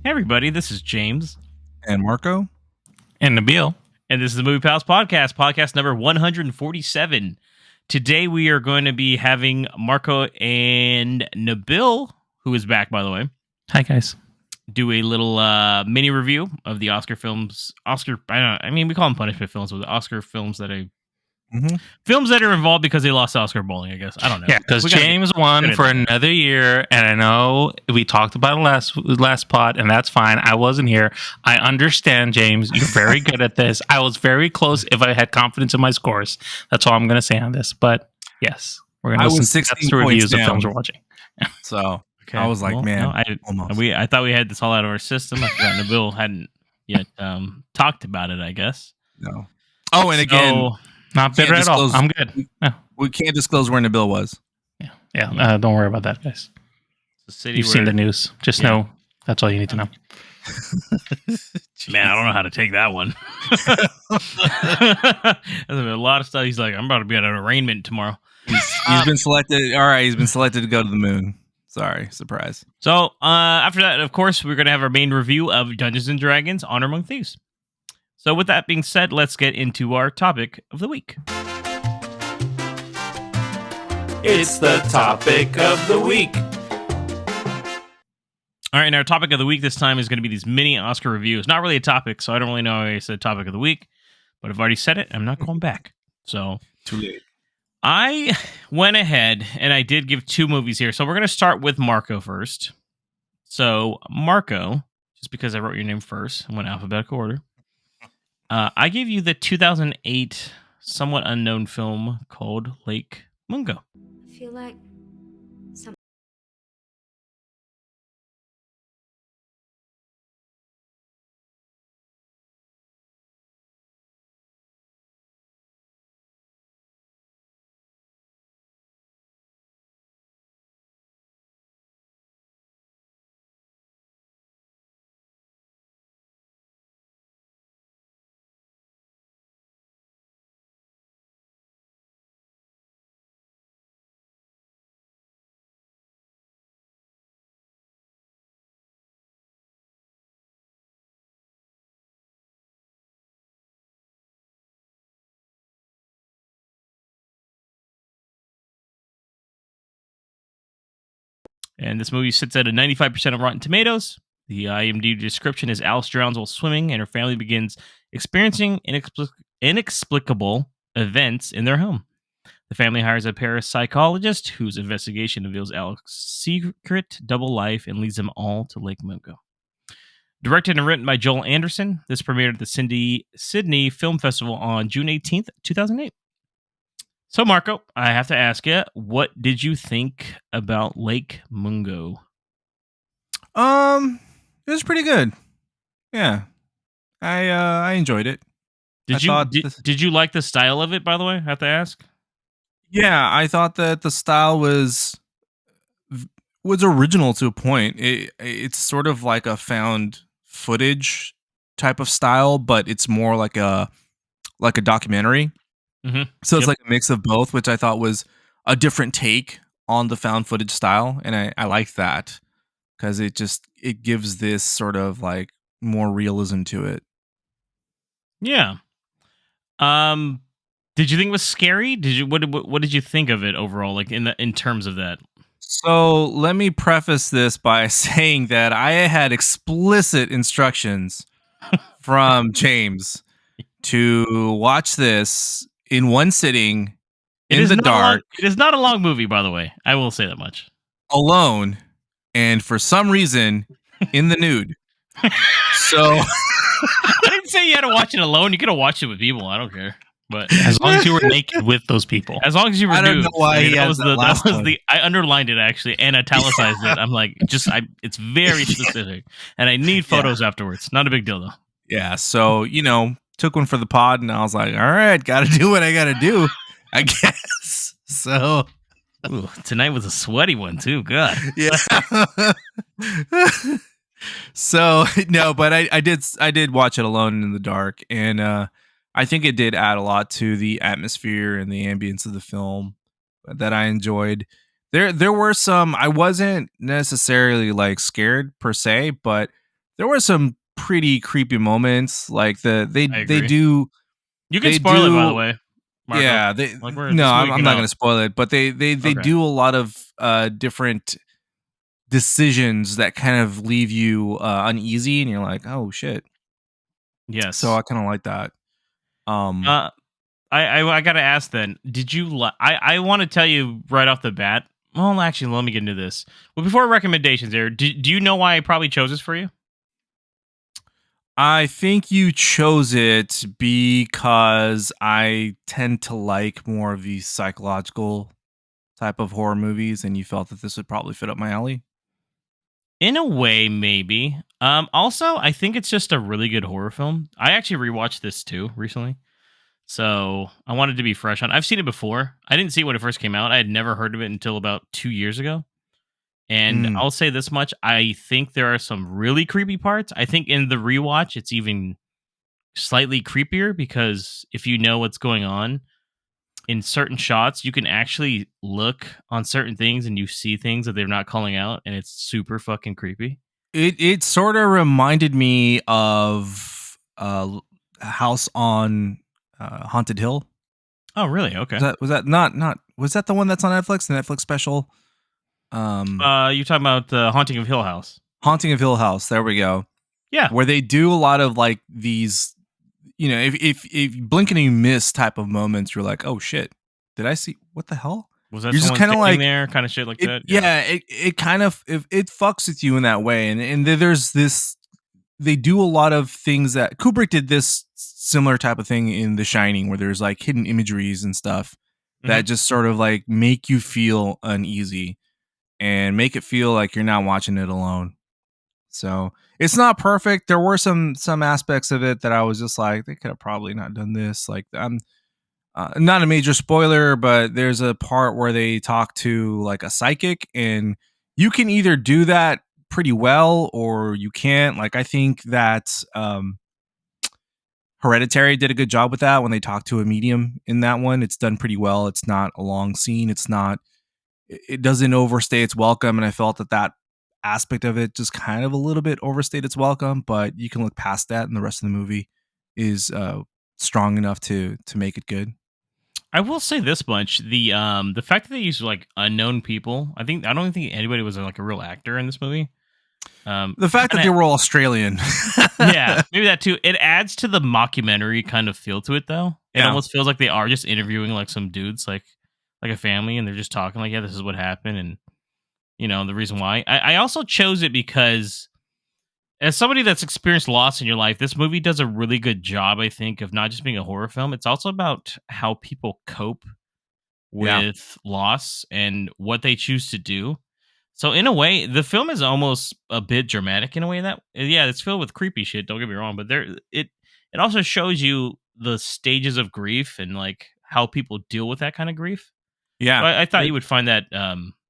Hey everybody, this is James. And Marco. And Nabil. And this is the Movie Pals Podcast, podcast number 147. Today we are going to be having Marco and Nabil, who is back, by the way. Hi, guys. Do a little mini review of the Oscar films. We call them punishment films, but the Oscar films that films that are involved because they lost Oscar bowling, I guess. I don't know. Yeah, because James won for another year, and I know we talked about it last pod, and that's fine. I wasn't here. I understand, James. You're very good at this. I was very close if I had confidence in my scores. That's all I'm going to say on this. But yes, we're going to listen to reviews of films we're watching. So I was like, almost. I thought we had this all out of our system. I forgot Nabil hadn't yet talked about it, I guess. No. Oh, and again... Not bitter at all. I'm good. We can't disclose where Nabil was. Yeah. Don't worry about that, guys. You've seen the news. Just know that's all you need to know. Man, I don't know how to take that one. There's a lot of stuff. He's like, I'm about to be at an arraignment tomorrow. He's been selected. All right, he's been selected to go to the moon. Sorry, surprise. So after that, of course, we're going to have our main review of Dungeons & Dragons: Honor Among Thieves. So with that being said, let's get into our topic of the week. It's the topic of the week. All right, and our topic of the week this time is going to be these mini Oscar reviews. Not really a topic, so I don't really know why I said topic of the week, but I've already said it. I'm not going back. So too late. I went ahead and I did give two movies here. So we're going to start with Marco first. So Marco, just because I wrote your name first, I went alphabetical order. I gave you the 2008 somewhat unknown film called Lake Mungo. I feel like And this movie sits at a 95% of Rotten Tomatoes. The IMDb description is Alice drowns while swimming, and her family begins experiencing inexplicable events in their home. The family hires a parapsychologist whose investigation reveals Alex's secret double life and leads them all to Lake Mungo. Directed and written by Joel Anderson, this premiered at the Sydney Film Festival on June 18th, 2008. So, Marco, I have to ask you, what did you think about Lake Mungo? It was pretty good. Yeah, I enjoyed it. Did you like the style of it? By the way, I have to ask. Yeah, I thought that the style was original to a point. It's sort of like a found footage type of style, but it's more like a documentary. Mm-hmm. So it's like a mix of both, which I thought was a different take on the found footage style, and I liked that because it gives this sort of like more realism to it. Yeah. Did you think it was scary? What did you think of it overall, like in terms of that? So let me preface this by saying that I had explicit instructions from James to watch this in one sitting in the dark. It is not a long movie, by the way. I will say that much. Alone, and for some reason, in the nude. So I didn't say you had to watch it alone. You could have watched it with people. I don't care. But as long as you were naked with those people. As long as you were nude. I don't know why I underlined it actually and italicized it. I'm like, it's very specific. And I need photos afterwards. Not a big deal though. Yeah, so took one for the pod, and I was like, all right, got to do what I got to do, I guess. So ooh, tonight was a sweaty one too. God. Yeah. So no, but I did watch it alone in the dark, and I think it did add a lot to the atmosphere and the ambience of the film that I enjoyed. There were some, I wasn't necessarily like scared per se, but there were some pretty creepy moments. Like they agree. do. You can They spoil it, by the do. way. Marco. Yeah, This I'm movie not came going out. to spoil it, but they Okay. do a lot of different decisions that kind of leave you uneasy, and you're like, oh shit. Yes. So I kind of like that. I gotta ask then. Did you? I want to tell you right off the bat. Well, actually, let me get into this. Well, before recommendations, there. Do you know why I probably chose this for you? I think you chose it because I tend to like more of these psychological type of horror movies, and you felt that this would probably fit up my alley. In a way, maybe. Also, I think it's just a really good horror film. I actually rewatched this too recently, so I wanted to be fresh on. I've seen it before. I didn't see it when it first came out. I had never heard of it until about 2 years ago. And Mm. I'll say this much: I think there are some really creepy parts. I think in the rewatch, it's even slightly creepier because if you know what's going on in certain shots, you can actually look on certain things and you see things that they're not calling out, and it's super fucking creepy. It sort of reminded me of House on Haunted Hill. Oh, really? Okay. Was that not was that the one that's on Netflix? The Netflix special. You're talking about the Haunting of Hill House. Haunting of Hill House. There we go. Yeah. Where they do a lot of like these, you know, if you blink and you miss type of moments, you're like, oh shit, did I see what the hell? Was that You're just someone kind of standing like there, kind of shit like that? Yeah, it kind of it fucks with you in that way, and there's this. They do a lot of things that Kubrick did this similar type of thing in The Shining, where there's like hidden imageries and stuff that just sort of like make you feel uneasy and make it feel like you're not watching it alone. So it's not perfect. There were some aspects of it that I was just like, they could have probably not done this. Like I'm not a major spoiler, but there's a part where they talk to like a psychic, and you can either do that pretty well or you can't. Like I think that Hereditary did a good job with that when they talk to a medium in that one. It's done pretty well. It's not a long scene. It doesn't overstay its welcome, and I felt that aspect of it just kind of a little bit overstayed its welcome, but you can look past that and the rest of the movie is strong enough to make it good. I will say this much: the fact that they use like unknown people. I don't think anybody was like a real actor in this movie. The fact that they were all Australian. Yeah, maybe that too. It adds to the mockumentary kind of feel to it, though. It almost feels like they are just interviewing like some dudes, like a family, and they're just talking like, "Yeah, this is what happened," and you know the reason why. I also chose it because as somebody that's experienced loss in your life, this movie does a really good job, I think, of not just being a horror film. It's also about how people cope with loss and what they choose to do. So in a way, the film is almost a bit dramatic in a way that it's filled with creepy shit, don't get me wrong, but it also shows you the stages of grief and like how people deal with that kind of grief. Yeah. So I thought you would find that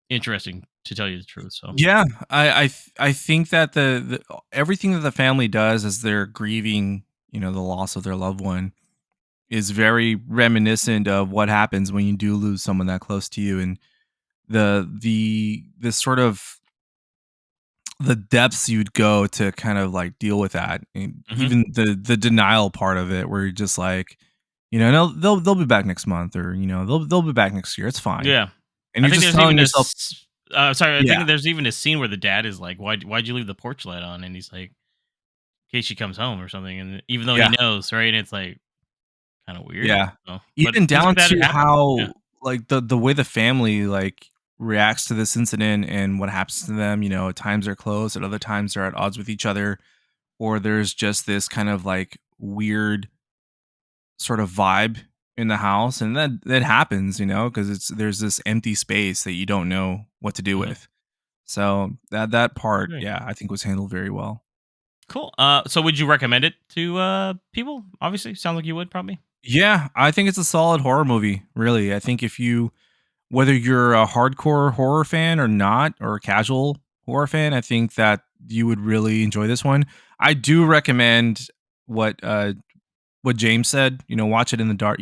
interesting, to tell you the truth. So yeah, I think that the everything that the family does as they're grieving, you know, the loss of their loved one is very reminiscent of what happens when you do lose someone that close to you, and the sort of the depths you'd go to kind of like deal with that, and even the denial part of it, where you're just like, you know, they'll be back next month, or you know, they'll be back next year. It's fine. Yeah, and you're just telling yourself. I think there's even a scene where the dad is like, "Why'd you leave the porch light on?" And he's like, "In case she comes home or something." And even though he knows, right? And it's like kind of weird. Yeah, so, even down to how yeah. like the way the family like reacts to this incident and what happens to them. You know, at times they're close, at other times they're at odds with each other, or there's just this kind of like weird sort of vibe in the house, and that happens, you know, because there's this empty space that you don't know what to do with. So that part, I think was handled very well. Cool. So would you recommend it to people? Obviously, sounds like you would probably. Yeah, I think it's a solid horror movie. Really, I think whether you're a hardcore horror fan or not, or a casual horror fan, I think that you would really enjoy this one. I do recommend what James said. You know, watch it in the dark.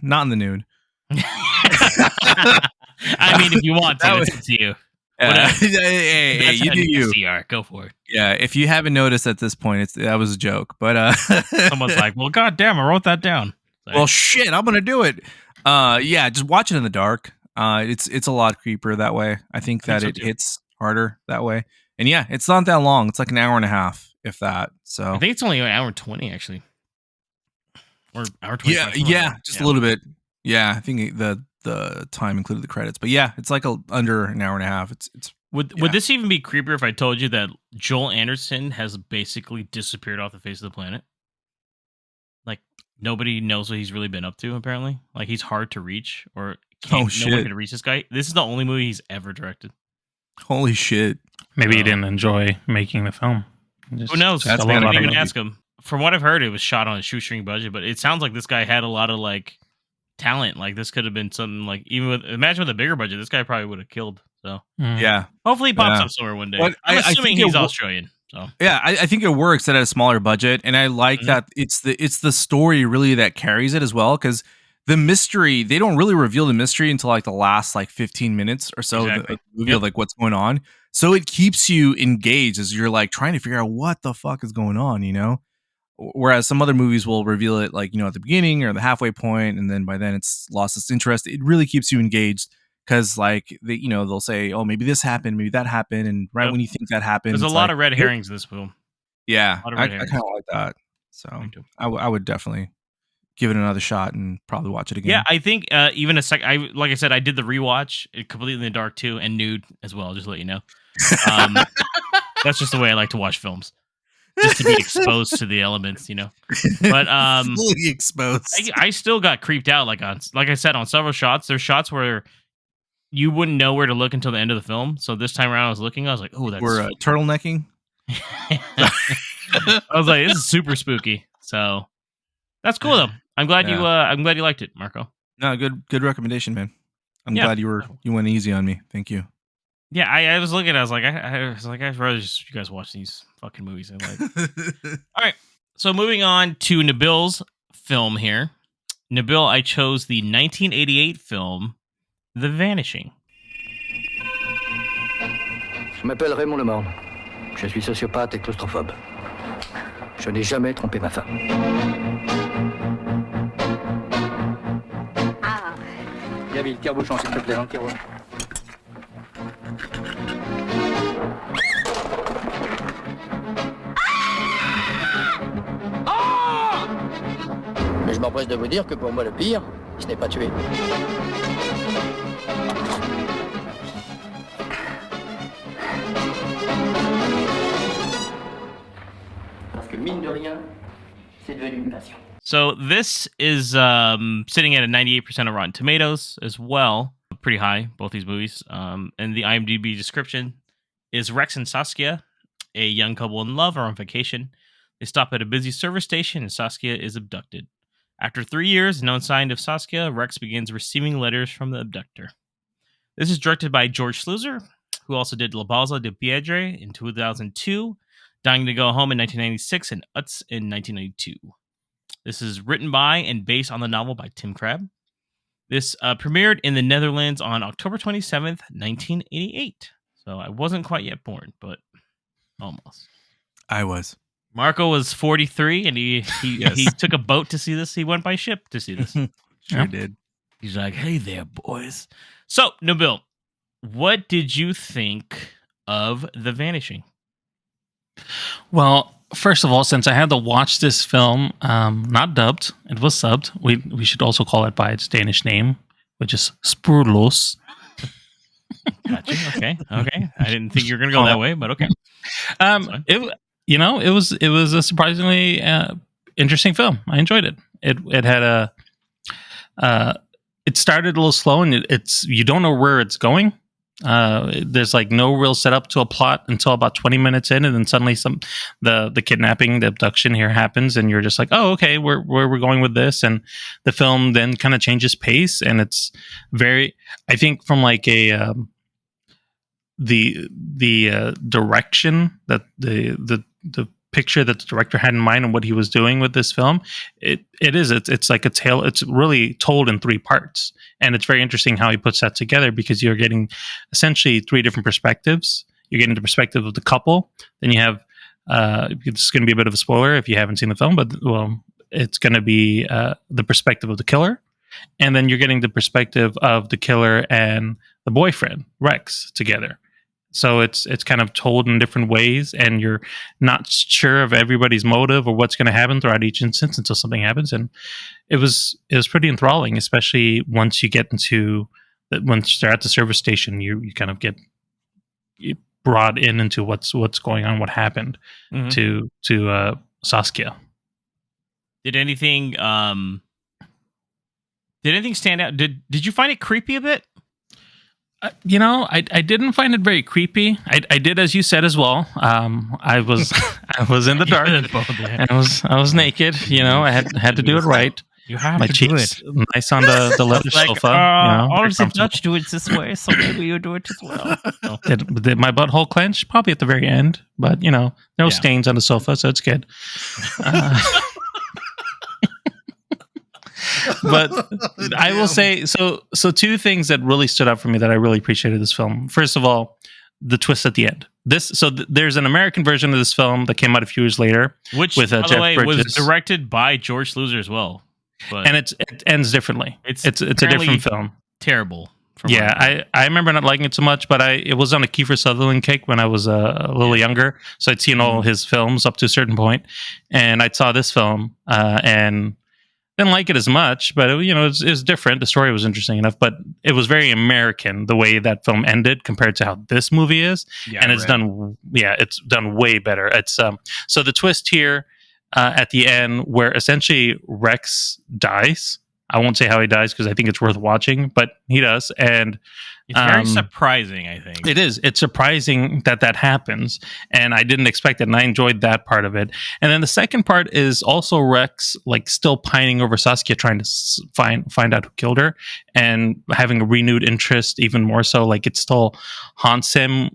Not in the nude. I mean, if you want to, it's up to you. Hey, you do you. CR. Go for it. Yeah, if you haven't noticed at this point, that was a joke. But someone's like, "Well, goddamn, I wrote that down." Sorry. Well, shit, I'm gonna do it. Yeah, just watch it in the dark. It's a lot creepier that way. I think that it hits harder that way. And yeah, it's not that long. It's like an hour and a half, if that. So I think it's only an hour and 20 actually, or hour 20. Yeah, just a little bit. Yeah, I think the time included the credits, but yeah, it's like under an hour and a half. It's would this even be creepier if I told you that Joel Anderson has basically disappeared off the face of the planet? Like nobody knows what he's really been up to. Apparently, like he's hard to reach, or no one can reach this guy. This is the only movie he's ever directed. Holy shit! Maybe he didn't enjoy making the film. Who knows? I didn't even ask him. From what I've heard, it was shot on a shoestring budget, but it sounds like this guy had a lot of like talent. Like this could have been something like imagine with a bigger budget, this guy probably would have killed. So yeah, hopefully he pops up somewhere one day. But I'm assuming he's Australian. So yeah, I think it works at a smaller budget, and I like that it's the story really that carries it as well, because the mystery, they don't really reveal the mystery until like the last like 15 minutes or so of the movie of like what's going on. So it keeps you engaged as you're like trying to figure out what the fuck is going on, you know? Whereas some other movies will reveal it like, you know, at the beginning or the halfway point, and then by then it's lost its interest. It really keeps you engaged because like they'll say, oh, maybe this happened, maybe that happened, and right when you think that happened, there's a lot of red herrings in this film. Yeah, I kind of like that. So I would definitely give it another shot and probably watch it again. Yeah, I think even a sec. Like I said, I did the rewatch completely in the dark too, and nude as well. Just to let you know, that's just the way I like to watch films, just to be exposed to the elements, you know. But fully exposed. I still got creeped out. Like I said, on several shots, there's shots where you wouldn't know where to look until the end of the film. So this time around, I was looking. I was like, oh, that's we're turtlenecking. I was like, this is super spooky. So that's cool though. I'm glad you liked it, Marco. No, good recommendation, man. I'm glad you went easy on me. Thank you. Yeah, I was looking. I was like, I'd rather just you guys watch these fucking movies. All right, so moving on to Nabil's film here. Nabil, I chose the 1988 film The Vanishing. Je m'appelle Raymond Lemorne. Je suis sociopathe et claustrophobe. Je n'ai jamais trompé ma femme. Ah. Nabil, tire-bouchon, s'il te plaît, dans le tiroir. Mais je m'empresse de vous dire que pour moi, le pire, ce n'est pas tuer. Parce que mine de rien, c'est devenu une passion. So this is sitting at a 98% of Rotten Tomatoes as well. Pretty high, both these movies. And the IMDb description is Rex and Saskia, a young couple in love, are on vacation. They stop at a busy service station and Saskia is abducted. After 3 years, no sign of Saskia, Rex begins receiving letters from the abductor. This is directed by George Sluizer, who also did La Balza di Piedra in 2002, Dying to Go Home in 1996, and Utz in 1992. This is written by and based on the novel by Tim Crabb. This premiered in the Netherlands on October 27th, 1988. So I wasn't quite yet born, but almost. I was. Marco was 43, and he took a boat to see this. He went by ship to see this. Sure did. He's like, hey there, boys. So, Nabil, what did you think of The Vanishing? Well, first of all, since I had to watch this film, not dubbed, it was subbed. We should also call it by its Danish name, which is Spoorloos. Gotcha. Okay. I didn't think you were gonna go that way, but okay. It was a surprisingly interesting film. I enjoyed it. It had it started a little slow, and it's you don't know where it's going. There's like no real setup to a plot until about 20 minutes in, and then suddenly the kidnapping, the abduction here happens, and you're just like, oh, okay, where we're going with this, and the film then kind of changes pace, and it's very, I think, from like a the direction that the picture that the director had in mind and what he was doing with this film, it's like a tale. It's really told in 3 parts, and it's very interesting how he puts that together because you're getting essentially 3 different perspectives. You're getting the perspective of the couple, then you have it's going to be a bit of a spoiler if you haven't seen the film, but it's going to be the perspective of the killer, and then you're getting the perspective of the killer and the boyfriend Rex together. So it's kind of told in different ways, and you're not sure of everybody's motive or what's going to happen throughout each instance until something happens. And it was pretty enthralling, especially once you get once they're at the service station, you kind of get brought into what's going on, what happened to Saskia. Did anything stand out? Did you find it creepy a bit? I didn't find it very creepy. I did, as you said as well. I was in the dark, and I was naked. I had to do it right. You have my to cheeks do it. Nice on the leather sofa. All of the Dutch do it this way, so maybe you do it as well. Did my butthole clench? Probably at the very end, but no stains on the sofa, so it's good. But I will say, so 2 things that really stood out for me that I really appreciated this film. First of all, the twist at the end. There's an American version of this film that came out a few years later, which, with by the Jeff way, Bridges. was directed by George Sluizer as well. But and it ends differently. It's a different film. Terrible. Yeah, I remember not liking it so much, but it was on a Kiefer Sutherland kick when I was a little younger. So I'd seen all his films up to a certain point, and I saw this film and didn't like it as much. But it was different. The story was interesting enough, but it was very American the way that film ended compared to how this movie is. Yeah, and it's done way better. It's so the twist here at the end where essentially Rex dies. I won't say how he dies because I think it's worth watching, but he does. And it's very surprising, I think. It is. It's surprising that happens. And I didn't expect it. And I enjoyed that part of it. And then the second part is also Rex, like, still pining over Saskia, trying to find out who killed her and having a renewed interest even more so. Like, it still haunts him.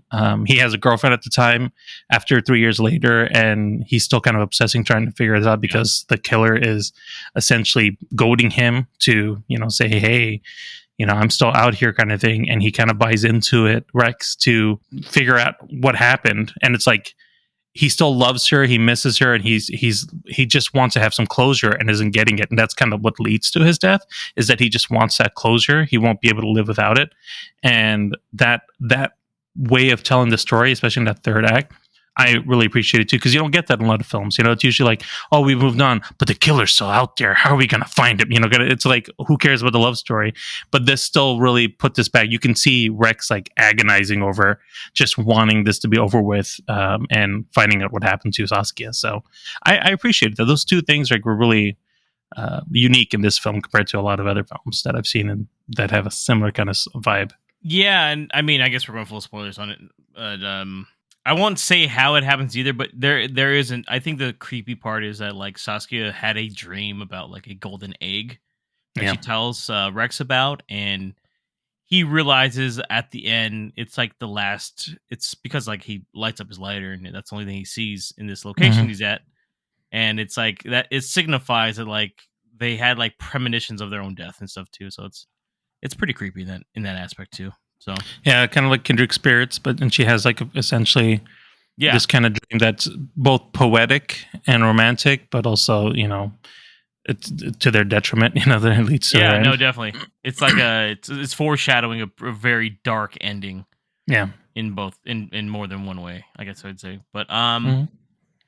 He has a girlfriend at the time after 3 years later, and he's still kind of obsessing, trying to figure it out because the killer is essentially goading him to, say, hey, I'm still out here kind of thing. And he kind of buys into it, Rex, to figure out what happened. And it's like, he still loves her. He misses her. And he just wants to have some closure and isn't getting it. And that's kind of what leads to his death, is that he just wants that closure. He won't be able to live without it. And that way of telling the story, especially in that third act, I really appreciate it too, because you don't get that in a lot of films. It's usually like, oh, we've moved on, but the killer's still out there. How are we going to find him? It's like, who cares about the love story? But this still really put this back. You can see Rex like agonizing over just wanting this to be over with, and finding out what happened to Saskia. So I appreciate that. Those 2 things were really unique in this film compared to a lot of other films that I've seen and that have a similar kind of vibe. Yeah, and I mean, I guess we're going full spoilers on it, but I won't say how it happens either, but there isn't. I think the creepy part is that like Saskia had a dream about like a golden egg that she tells Rex about, and he realizes at the end it's like the last. It's because like he lights up his lighter, and that's the only thing he sees in this location he's at, and it's like that. It signifies that like they had like premonitions of their own death and stuff too. So it's pretty creepy in that aspect too. So yeah, kind of like kindred spirits, and she has like essentially this kind of dream that's both poetic and romantic, but also it's to their detriment. That leads to their end. No, definitely. It's like it's foreshadowing a very dark ending. Yeah, in more than one way, I guess I'd say. But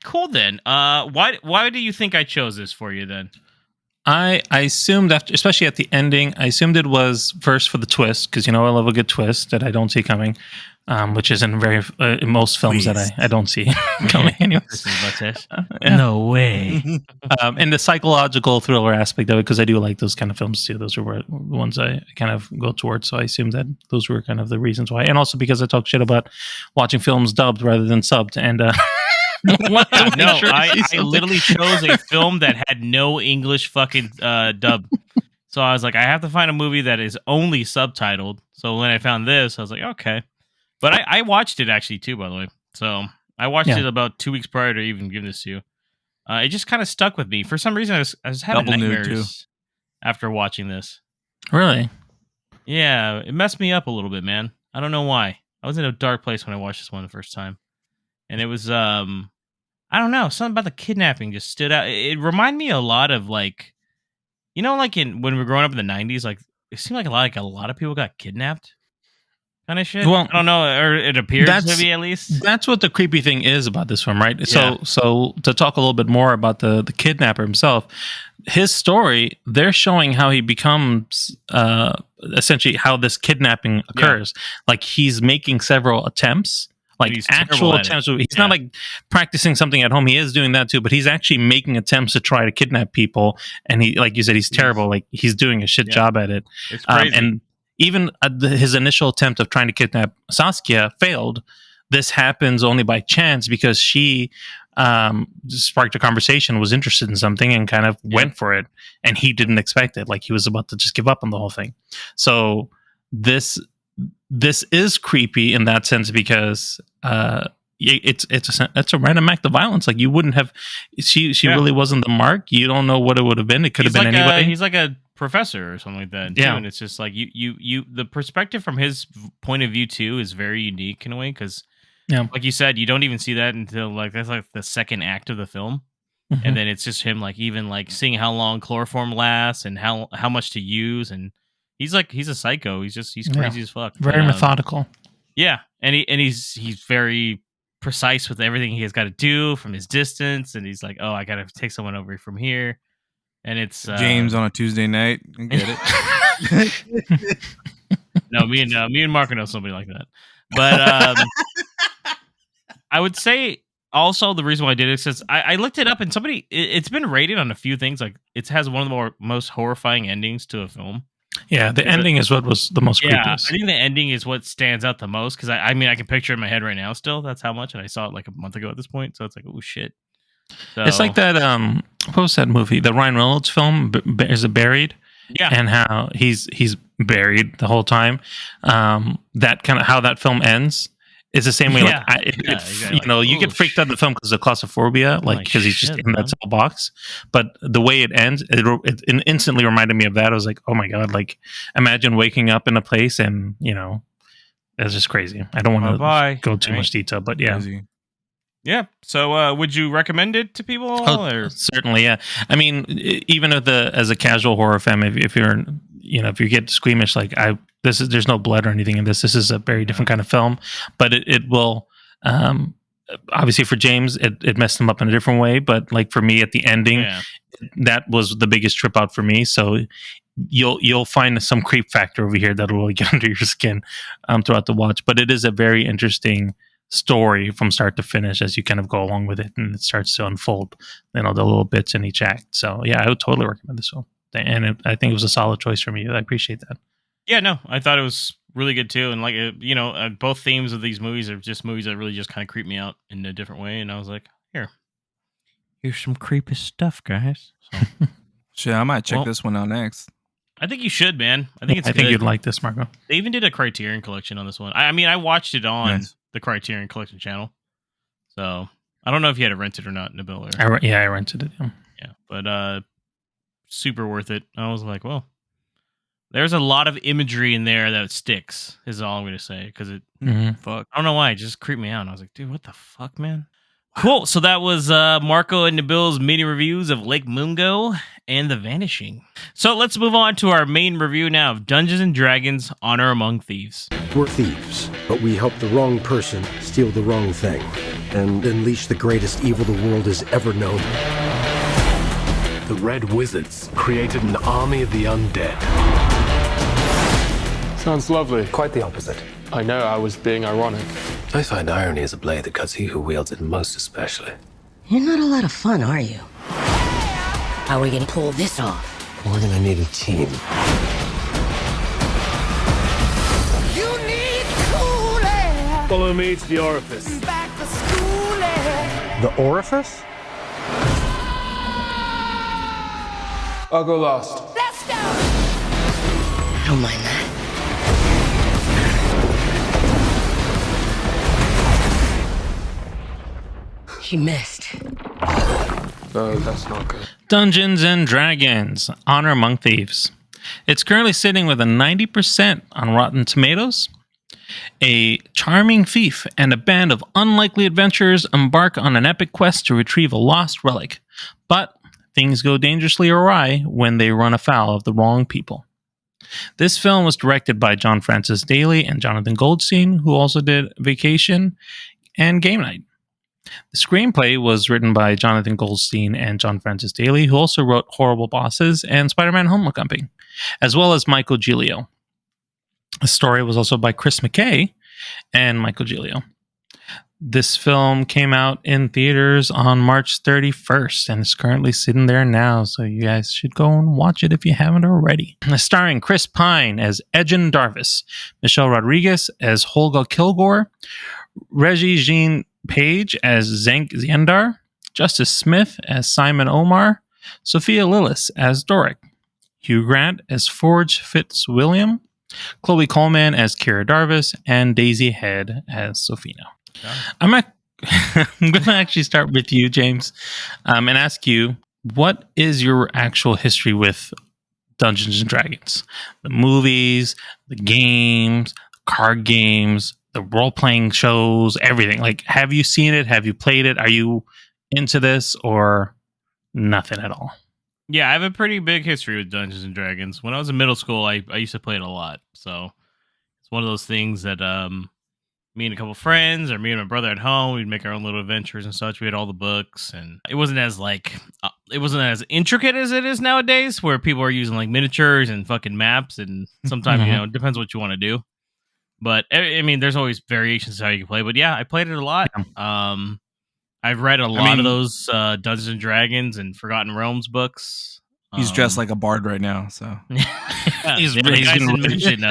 cool then. Why do you think I chose this for you then? I assumed after, especially at the ending, I assumed it was first for the twist, because I love a good twist that I don't see coming, which isn't very in most films that I don't see coming. Anyways, no way. And the psychological thriller aspect of it, because I do like those kind of films too. Those are the ones I kind of go towards. So I assumed that those were kind of the reasons why, and also because I talk shit about watching films dubbed rather than subbed, and. I literally chose a film that had no English fucking dub. So I was like, I have to find a movie that is only subtitled. So when I found this, I was like, okay. But I watched it actually too, by the way. So I watched it about 2 weeks prior to even giving this to you. It just kind of stuck with me. For some reason, I was having Double nude, nightmares after watching this. Really? Yeah, it messed me up a little bit, man. I don't know why. I was in a dark place when I watched this one the first time. And it was, I don't know, something about the kidnapping just stood out. It reminded me a lot of, like, you know, like when we were growing up in the 90s, like, it seemed like a lot of people got kidnapped. Kind of shit. Well, I don't know, or it appears to be at least. That's what the creepy thing is about this one, right? Yeah. So to talk a little bit more about the kidnapper himself, his story, they're showing how he becomes essentially how this kidnapping occurs. Like he's making several attempts, like actual attempts. He's not like practicing something at home. He is doing that too, but he's actually making attempts to try to kidnap people. And he, like you said, he's terrible. Like he's doing a shit job at it. It's crazy. And even his initial attempt of trying to kidnap Saskia failed. This happens only by chance because she sparked a conversation, was interested in something, and kind of went for it. And he didn't expect it. Like he was about to just give up on the whole thing. So this is creepy in that sense because it's a random act of violence. Like you wouldn't have. She really wasn't the mark. You don't know what it would have been. It could have been anybody. He's like a professor or something like that. Too. And it's just like you the perspective from his point of view too is very unique in a way because like you said, you don't even see that until like that's like the second act of the film. And then it's just him like even like seeing how long chloroform lasts and how much to use, and he's a psycho. He's crazy as fuck. Very methodical. Yeah. And he's very precise with everything he has got to do from his distance, and he's like, oh, I gotta take someone over from here. And it's James on a Tuesday night. I get it. No, me and Marco know somebody like that. But I would say also the reason why I did it is because I looked it up and it's been rated on a few things. Like it has one of the most horrifying endings to a film. Yeah, the ending is what was the most creepiest. I think the ending is what stands out the most because I mean I can picture it in my head right now still. That's how much, and I saw it like a month ago at this point. So it's like, oh shit. So, it's like that. What was that movie? The Ryan Reynolds film, Is It Buried? Yeah, and how he's buried the whole time. That kind of how that film ends is the same way. Exactly. You know, you get freaked out in the film because of claustrophobia, like because he's just in that cell box. But the way it ends, it instantly reminded me of that. I was like, oh my god! Like imagine waking up in a place and you know, that's just crazy. I don't want to go too much detail, but yeah. Crazy. Yeah. So, would you recommend it to people? Oh, certainly. Yeah. I mean, even as a casual horror fan, if you're, you know, if you get squeamish, like there's no blood or anything in this. This is a very different kind of film, but it will, obviously for James, it messed him up in a different way. But like for me at the ending, that was the biggest trip out for me. So you'll find some creep factor over here that'll really get under your skin, throughout the watch. But it is a very interesting story from start to finish as you kind of go along with it and it starts to unfold, you know, the little bits in each act. So yeah, I would totally recommend this film, and I think it was a solid choice from you. I appreciate that. Yeah, no, I thought it was really good too, and like you know, both themes of these movies are just movies that really just kind of creep me out in a different way, and I was like, here's some creepy stuff, guys. So shit, I might check this one out next. I think you should, man. I think think you'd like this, Marco. They even did a Criterion Collection on this one. I mean, I watched it on the Criterion Collection channel. So I don't know if you had to rent it or not, Nabil. I rented it. Yeah, but super worth it. I was like, well, there's a lot of imagery in there that sticks. Is all I'm going to say because it. Fuck. I don't know why it just creeped me out. And I was like, dude, what the fuck, man? Cool. So that was Marco and Nabil's mini reviews of Lake Mungo and The Vanishing. So let's move on to our main review now of Dungeons and Dragons: Honor Among Thieves. We're thieves, but we help the wrong person steal the wrong thing and unleash the greatest evil the world has ever known. The Red Wizards created an army of the undead. Sounds lovely. Quite the opposite. I know, I was being ironic. I find irony is a blade that cuts he who wields it most especially. You're not a lot of fun, are you? How are we gonna pull this off? We're gonna need a team. You need cool air. Follow me to the orifice. Back to school air. The orifice? I'll go last. Let's go. I don't mind that. He missed. That's not good. Dungeons and Dragons: Honor Among Thieves. It's currently sitting with a 90% on Rotten Tomatoes. A charming thief and a band of unlikely adventurers embark on an epic quest to retrieve a lost relic. But things go dangerously awry when they run afoul of the wrong people. This film was directed by John Francis Daley and Jonathan Goldstein, who also did Vacation and Game Night. The screenplay was written by Jonathan Goldstein and John Francis Daley, who also wrote Horrible Bosses and Spider-Man Homecoming, as well as Michael Giglio. The story was also by Chris McKay and Michael Giglio. This film came out in theaters on March 31st and is currently sitting there now, so you guys should go and watch it if you haven't already. Starring Chris Pine as Edgin Darvis, Michelle Rodriguez as Holga Kilgore, Reggie Jean Page as Zenk Zendar, Justice Smith as Simon Omar, Sophia Lillis as Doric, Hugh Grant as Forge Fitzwilliam, Chloe Coleman as Kira Darvis, and Daisy Head as Sophina. I'm going to actually start with you, James, and ask you, what is your actual history with Dungeons and Dragons? The movies, the games, card games, the role-playing shows, everything. Like, have you seen it? Have you played it? Are you into this or nothing at all? Yeah, I have a pretty big history with Dungeons and Dragons. When I was in middle school, I used to play it a lot. So it's one of those things that me and a couple friends, or me and my brother at home, we'd make our own little adventures and such. We had all the books, and it wasn't as intricate as it is nowadays, where people are using like miniatures and fucking maps, and sometimes it depends what you want to do. But I mean, there's always variations to how you can play. But yeah, I played it a lot. I've read a lot of those Dungeons and Dragons and Forgotten Realms books. He's dressed like a bard right now, so he's mentioned,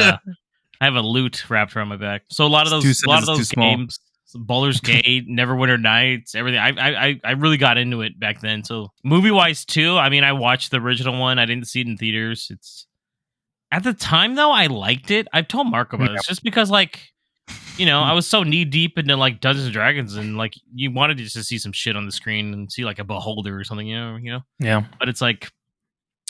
I have a lute wrapped around my back. So a lot of those games, Baldur's Gate, Neverwinter Nights, everything. I really got into it back then. So movie wise too. I mean, I watched the original one. I didn't see it in theaters. At the time though, I liked it. I've told Mark about it. It's just because I was so knee deep into like Dungeons and Dragons, and like you wanted just to see some shit on the screen and see like a beholder or something, you know. Yeah. But it's like,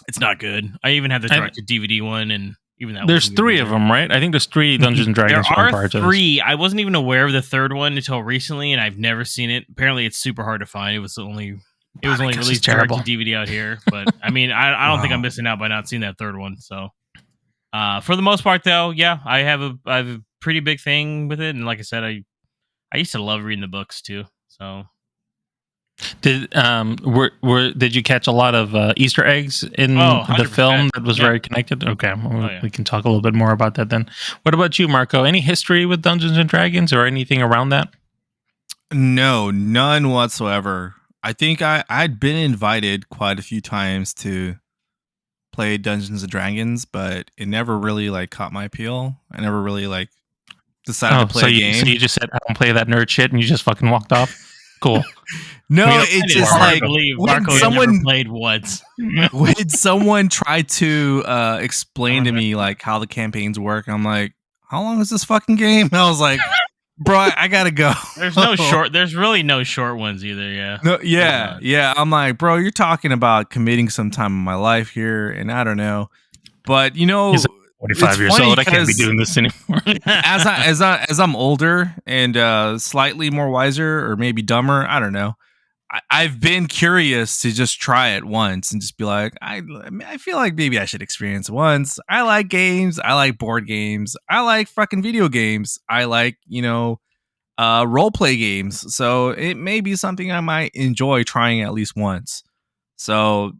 it's not good. I even had the direct to DVD one, and even that. There's three of them, right? I think there's 3 Dungeons and Dragons. There are 3. I wasn't even aware of the third one until recently, and I've never seen it. Apparently, it's super hard to find. It was only released direct to DVD out here. But I mean, I don't think I'm missing out by not seeing that third one. So, for the most part, though, yeah, I have a pretty big thing with it, and like I said, I used to love reading the books too. So, did you catch a lot of Easter eggs in the film that was very connected? Okay, we can talk a little bit more about that then. What about you, Marco? Any history with Dungeons and Dragons or anything around that? No, none whatsoever. I think I'd been invited quite a few times to play Dungeons and Dragons, but it never really like caught my appeal. I never really like decided to play a game. So you just said, I don't play that nerd shit, and you just fucking walked off? Cool. No, it's just like Marco someone played once. When someone tried to explain to me like how the campaigns work, I'm like, how long is this fucking game? And I was like, bro, I gotta go. There's really no short ones either. Yeah. No, yeah. I'm like, bro, you're talking about committing some time in my life here, and I don't know, but you know. 45 years old. I can't be doing this anymore. as I'm older and slightly more wiser, or maybe dumber, I don't know. I've been curious to just try it once and just be like, I feel like maybe I should experience it once. I like games. I like board games. I like fucking video games. I like role play games. So it may be something I might enjoy trying at least once. So.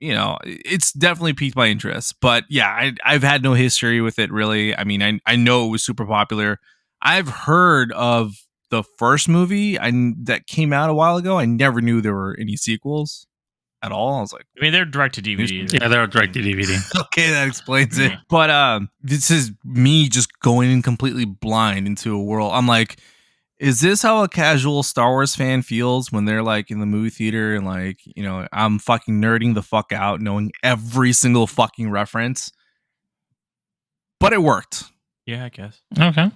It's definitely piqued my interest, but yeah, I've had no history with it really. I mean, I know it was super popular. I've heard of the first movie that came out a while ago. I never knew there were any sequels at all. I was like, I mean, they're direct to DVD. Yeah, they're direct to DVD. Okay, that explains it. But this is me just going in completely blind into a world. I'm like, is this how a casual Star Wars fan feels when they're like in the movie theater and like, I'm fucking nerding the fuck out, knowing every single fucking reference? But it worked. Yeah, I guess. Okay.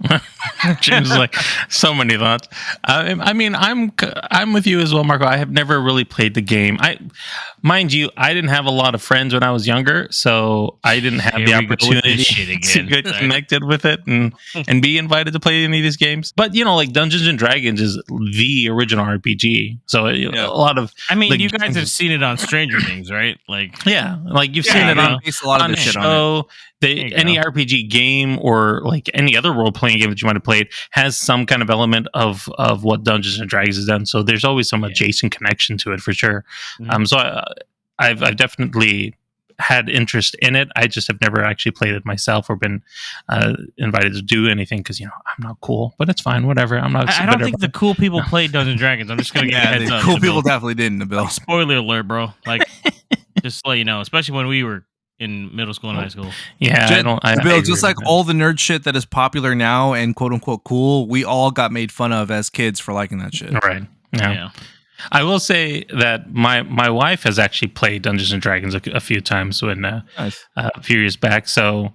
James is like, so many thoughts. I mean, I'm with you as well, Marco. I have never really played the game. Mind you, I didn't have a lot of friends when I was younger, so I didn't have the opportunity to get connected with it and be invited to play any of these games. But like Dungeons and Dragons is the original RPG, so a lot of. I mean, you guys have seen it on Stranger Things, right? Like, yeah, like you've seen it on a the show. Any RPG game or like any other role playing game that you might have played has some kind of element of what Dungeons and Dragons has done. So there's always some adjacent connection to it for sure. Mm-hmm. So I've definitely had interest in it. I just have never actually played it myself or been invited to do anything because I'm not cool. But it's fine, whatever. I'm not. I don't think the cool people played Dungeons and Dragons. I'm just gonna get a heads up. Cool people definitely didn't, Nabil. Spoiler alert, bro. Like, just to let you know, especially when we were in middle school and high school. Yeah, Bill, just like all the nerd shit that is popular now and quote unquote cool, we all got made fun of as kids for liking that shit. Right. Yeah. I will say that my wife has actually played Dungeons and Dragons a few times when a few years back. So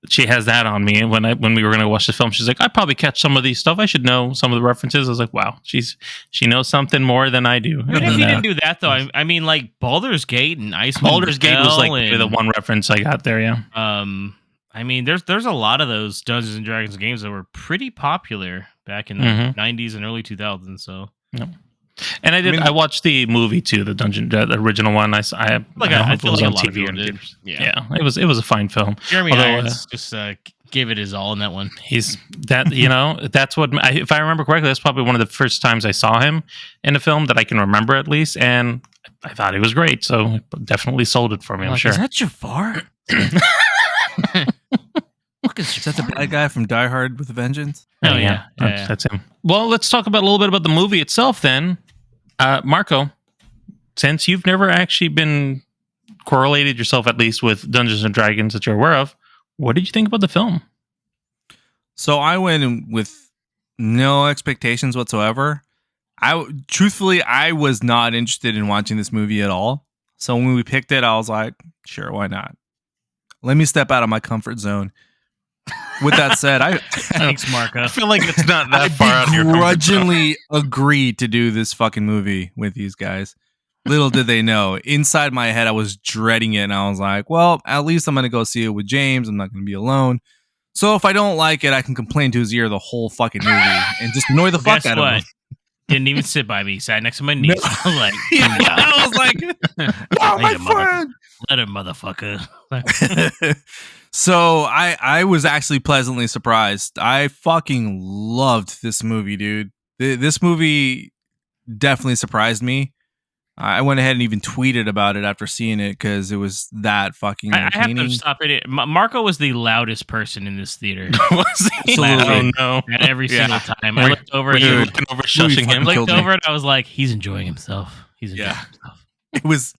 she has that on me. And when we were going to watch the film, she's like, "I probably catch some of these stuff. I should know some of the references." I was like, "Wow, she knows something more than I do." Even if you didn't do that though, I mean, like Baldur's Gate and Icewind Baldur's Gate was like the one reference I got there. Yeah. I mean, there's a lot of those Dungeons and Dragons games that were pretty popular back in the 90s and early 2000s. So. Yep. And I watched the movie too, the original one. I feel like a lot of people did. Yeah, it was a fine film. Jeremy Irons just gave it his all in that one. He's that that's what if I remember correctly, that's probably one of the first times I saw him in a film that I can remember at least, and I thought he was great. So it definitely sold it for me. I'm sure. Is that Jafar? Is that the bad guy from Die Hard with a Vengeance? Oh yeah. That's him. Well, let's talk about a little bit about the movie itself then. Marco, since you've never actually been correlated yourself, at least with Dungeons and Dragons that you're aware of, what did you think about the film? So I went in with no expectations whatsoever. Truthfully, I was not interested in watching this movie at all. So when we picked it, I was like, sure, why not? Let me step out of my comfort zone. With that said, thanks, Marco. I feel like it's not that far out of your grudgingly agreed to do this fucking movie with these guys. Little did they know. Inside my head, I was dreading it, and I was like, well, at least I'm going to go see it with James. I'm not going to be alone. So if I don't like it, I can complain to his ear the whole fucking movie and just annoy the fuck out of him. Didn't even sit by me. He sat next to my niece. No. I was like, no, my friend. Let him, motherfucker. So I was actually pleasantly surprised. I fucking loved this movie, dude. This movie definitely surprised me. I went ahead and even tweeted about it after seeing it because it was that fucking entertaining. I have to stop it. Marco was the loudest person in this theater. Was he? Absolutely. Oh, no. At every single time. I looked over shushing him. I looked over and I was like, he's enjoying himself. He's enjoying himself. It was,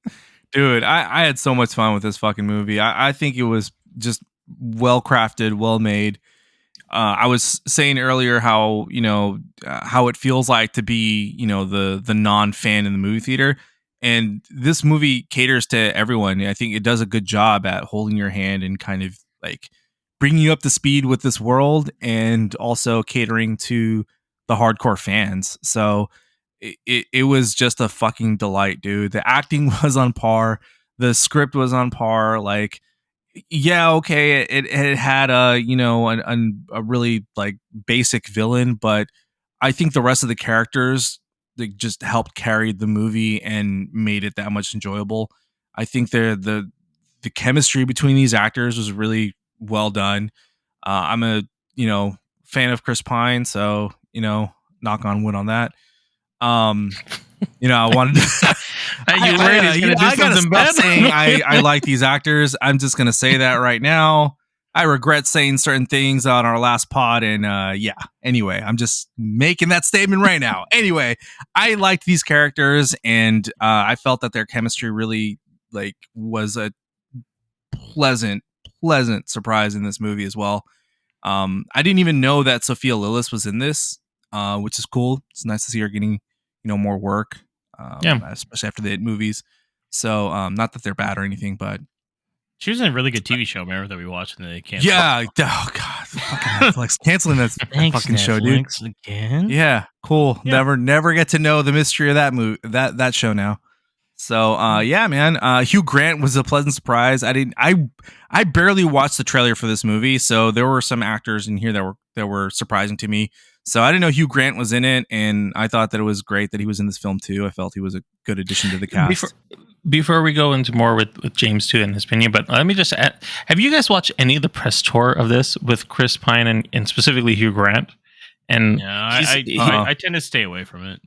dude, I had so much fun with this fucking movie. I think it was just well crafted, well made. I was saying earlier how how it feels like to be the non-fan in the movie theater, and this movie caters to everyone. I think it does a good job at holding your hand and kind of like bringing you up to speed with this world, and also catering to the hardcore fans. So it was just a fucking delight, dude. The acting was on par, the script was on par. Like, yeah, okay, it had a really like basic villain, but I think the rest of the characters, they just helped carry the movie and made it that much enjoyable. I think the chemistry between these actors was really well done. I'm a fan of Chris Pine, so knock on wood on that. I wanted to. I gotta stop saying I like these actors. I'm just gonna say that right now. I regret saying certain things on our last pod, and Anyway, I'm just making that statement right now. Anyway, I liked these characters, and I felt that their chemistry really was a pleasant surprise in this movie as well. I didn't even know that Sophia Lillis was in this, which is cool. It's nice to see her getting more work, especially after the It movies. So not that they're bad or anything, but she was in a really good TV show, remember, that we watched and they canceled. Yeah, oh god, Fucking Netflix canceling that Thanks, fucking show, dude. Netflix, again. Yeah, cool. Yeah. Never get to know the mystery of that movie, that show now. So, yeah, man. Hugh Grant was a pleasant surprise. I barely watched the trailer for this movie, so there were some actors in here that were surprising to me. So I didn't know Hugh Grant was in it, and I thought that it was great that he was in this film too. I felt he was a good addition to the cast. Before we go into more with James too and his opinion, but let me just add, have you guys watched any of the press tour of this with Chris Pine and specifically Hugh Grant? And I tend to stay away from it.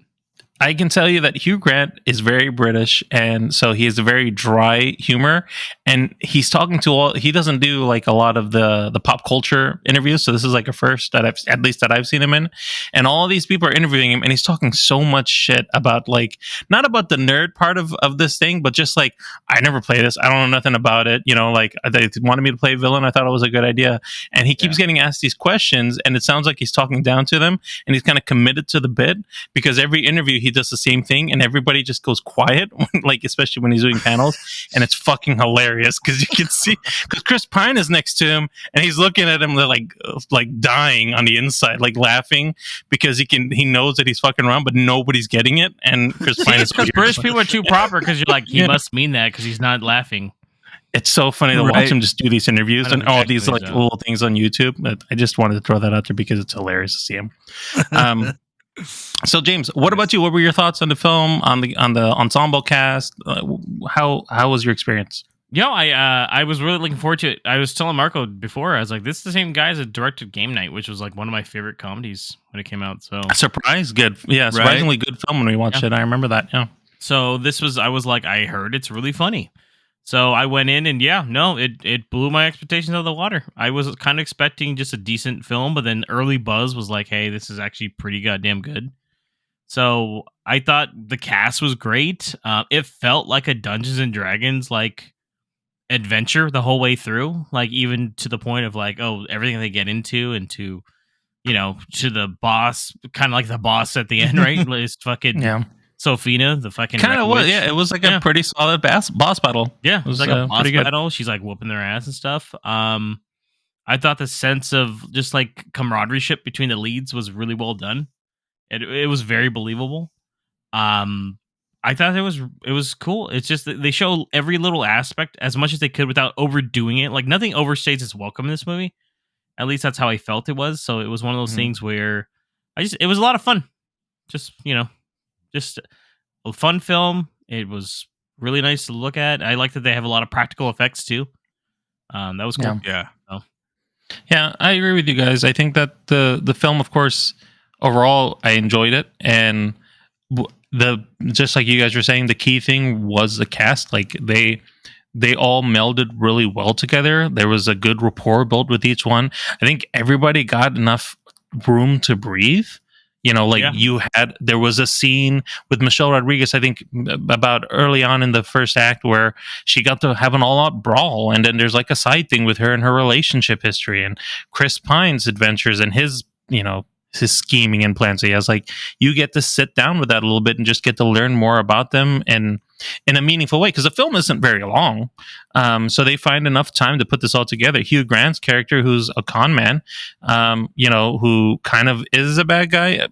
I can tell you that Hugh Grant is very British, and so he has a very dry humor, and he's talking to he doesn't do like a lot of the pop culture interviews, so this is like a first that I've seen him in, and all of these people are interviewing him, and he's talking so much shit about like, not about the nerd part of this thing, but just like, I never played this, I don't know nothing about it, you know, like they wanted me to play a villain, I thought it was a good idea, and he keeps getting asked these questions, and it sounds like he's talking down to them, and he's kind of committed to the bit, because every interview he does the same thing and everybody just goes quiet, like especially when he's doing panels, and it's fucking hilarious because you can see, because Chris Pine is next to him and he's looking at him like dying on the inside, like laughing because he knows that he's fucking around, but nobody's getting it, and Chris Pine is because British people are too proper, because you're like, he must mean that because he's not laughing. It's so funny to watch him just do these interviews and all these like little things on YouTube. But I just wanted to throw that out there because it's hilarious to see him. So James, what about you? What were your thoughts on the film, on the ensemble cast? How was your experience? I was really looking forward to it. I was telling Marco before, I was like, this is the same guy that directed Game Night, which was like one of my favorite comedies when it came out. So surprise, good, surprisingly good film when we watched it. I remember that. Yeah. So I was like, I heard it's really funny. So I went in and it blew my expectations out of the water. I was kind of expecting just a decent film, but then early buzz was like, hey, this is actually pretty goddamn good. So I thought the cast was great. It felt like a Dungeons and Dragons like adventure the whole way through, like even to the point of like, oh, everything they get into and to, to the boss, kind of like the boss at the end, right? Is fucking Sophina, the fucking kind of was, it was like a pretty solid boss battle. Yeah, it was like a boss battle. She's like whooping their ass and stuff. I thought the sense of just like camaraderie between the leads was really well done. It was very believable. I thought it was cool. It's just that they show every little aspect as much as they could without overdoing it. Like nothing overstays its welcome in this movie. At least that's how I felt it was. So it was one of those things where it was a lot of fun. Just a fun film. It was really nice to look at. I like that they have a lot of practical effects too. That was cool. Yeah, I agree with you guys. I think that the film, of course, overall, I enjoyed it, and just like you guys were saying, the key thing was the cast. Like they all melded really well together. There was a good rapport built with each one. I think everybody got enough room to breathe. There was a scene with Michelle Rodriguez, I think about early on in the first act, where she got to have an all-out brawl, and then there's like a side thing with her and her relationship history and Chris Pine's adventures and his scheming and plans. So he has like, you get to sit down with that a little bit and just get to learn more about them and in a meaningful way, because the film isn't very long. So they find enough time to put this all together. Hugh Grant's character, who's a con man, who kind of is a bad guy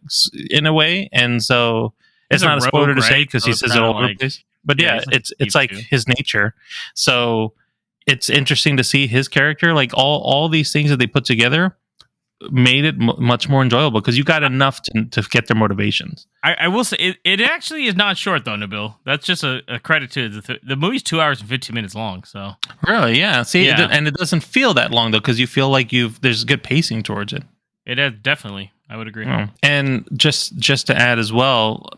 in a way. And so it's not a spoiler to say because he says it all over the place. But it's like his nature. So it's interesting to see his character, like all these things that they put together made it much more enjoyable because you got enough to get their motivations. I will say it actually is not short though, Nabil. That's just a credit to the movie's 2 hours and 15 minutes long. So really, yeah. See, and it doesn't feel that long though because you feel like there's good pacing towards it. It is, definitely, I would agree. And just to add as well,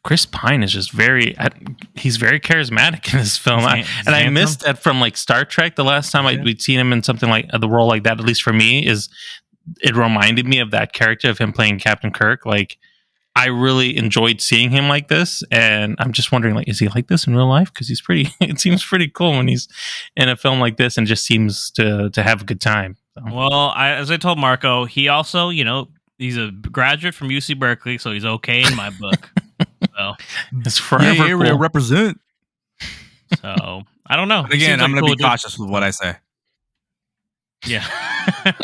Chris Pine is just he's very charismatic in this film. I missed that from like Star Trek. The last time we'd seen him in something like the role like that, at least for me, is it reminded me of that character of him playing Captain Kirk. Like I really enjoyed seeing him like this, and I'm just wondering, like, is he like this in real life? Because it seems pretty cool when he's in a film like this and just seems to have a good time. So. Well, as I told Marco, he also, he's a graduate from UC Berkeley, so he's okay in my book. So it's forever cool. Represent. So I don't know. But again, I'm going to be cautious with what I say. Yeah.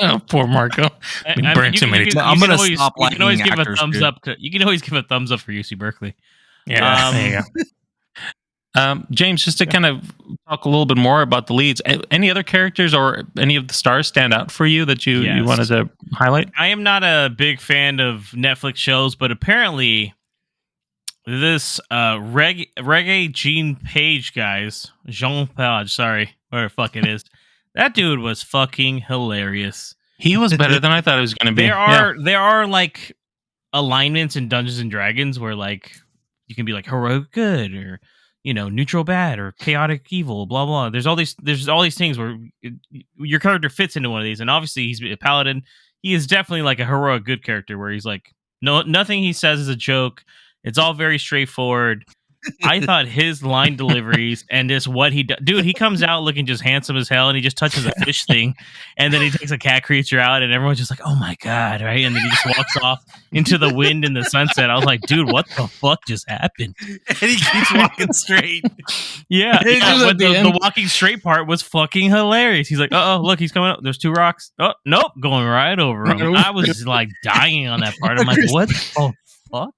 Oh, poor Marco. We burned too many times. I'm gonna always, stop you can always liking give actors, a thumbs dude. up. You can always give a thumbs up for UC Berkeley. Yeah, there you go. James, just to kind of talk a little bit more about the leads, any other characters or any of the stars stand out for you that you wanted to highlight? I am not a big fan of Netflix shows, but apparently this reggae Jean Page Jean Page, sorry, whatever the fuck it is. That dude was fucking hilarious. He was better than I thought it was going to be. There are like alignments in Dungeons and Dragons where like you can be like heroic good or neutral bad or chaotic evil, blah blah. There's all these things where your character fits into one of these, and obviously he's a paladin. He is definitely like a heroic good character where he's like nothing he says is a joke. It's all very straightforward. I thought his line deliveries and just what he does. Dude, he comes out looking just handsome as hell, and he just touches a fish thing, and then he takes a cat creature out, and everyone's just like, oh my God, right? And then he just walks off into the wind and the sunset. I was like, dude, what the fuck just happened? And he keeps walking straight. Yeah, but the walking straight part was fucking hilarious. He's like, oh, look, he's coming up. There's 2 rocks. Oh, nope, going right over him. I was like dying on that part. I'm like, what the fuck?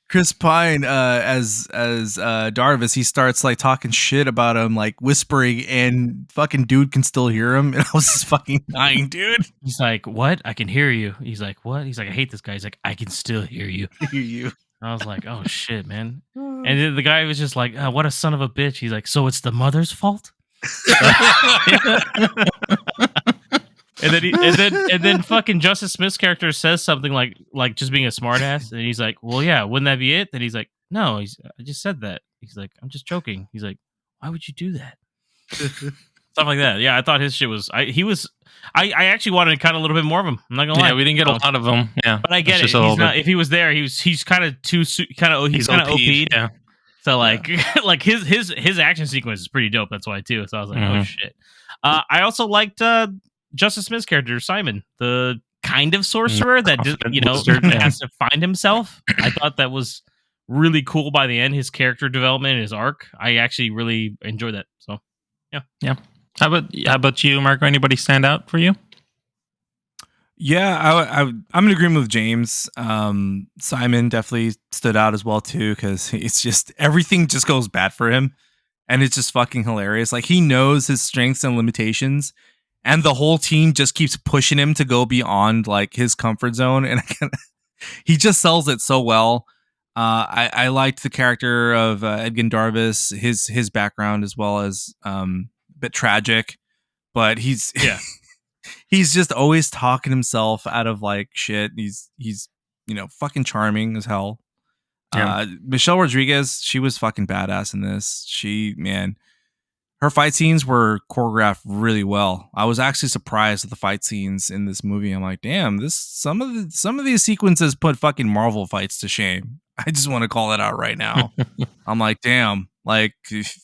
Chris Pine as Darvis, he starts like talking shit about him, like whispering, and fucking dude can still hear him. And I was just fucking dying, dude. He's like, what? I can hear you. He's like, what? He's like, I hate this guy. He's like, I can still hear you. Hear you. I was like, oh shit, man. And then the guy was just like, what a son of a bitch. He's like, so it's the mother's fault? And then fucking Justice Smith's character says something like just being a smartass, and he's like, well, yeah, wouldn't that be it? Then he's like, no, I just said that. He's like, I'm just joking. He's like, why would you do that? Stuff like that. Yeah, I thought his shit was. I actually wanted kind of a little bit more of him. I'm not gonna lie. Yeah, we didn't get a lot of him. Yeah, but I get it. He's not, if he was there, he's kind of he's kind of OP'd. Yeah. So like like his action sequence is pretty dope. That's why too. So I was like, oh shit. I also liked Justice Smith's character, Simon, the kind of sorcerer that has to find himself. I thought that was really cool by the end. His character development, his arc, I actually really enjoyed that. So, yeah. How about you, Marco? Anybody stand out for you? Yeah, I'm in agreement with James. Simon definitely stood out as well too, because it's just everything just goes bad for him, and it's just fucking hilarious. Like he knows his strengths and limitations. And the whole team just keeps pushing him to go beyond like his comfort zone, and he just sells it so well. I liked the character of Edgin Darvis, his background as well as a bit tragic, but he's just always talking himself out of like shit. He's fucking charming as hell. Yeah. Michelle Rodriguez, she was fucking badass in this. Her fight scenes were choreographed really well. I was actually surprised at the fight scenes in this movie. I'm like, damn, some of these sequences put fucking Marvel fights to shame. I just want to call it out right now. I'm like, damn, like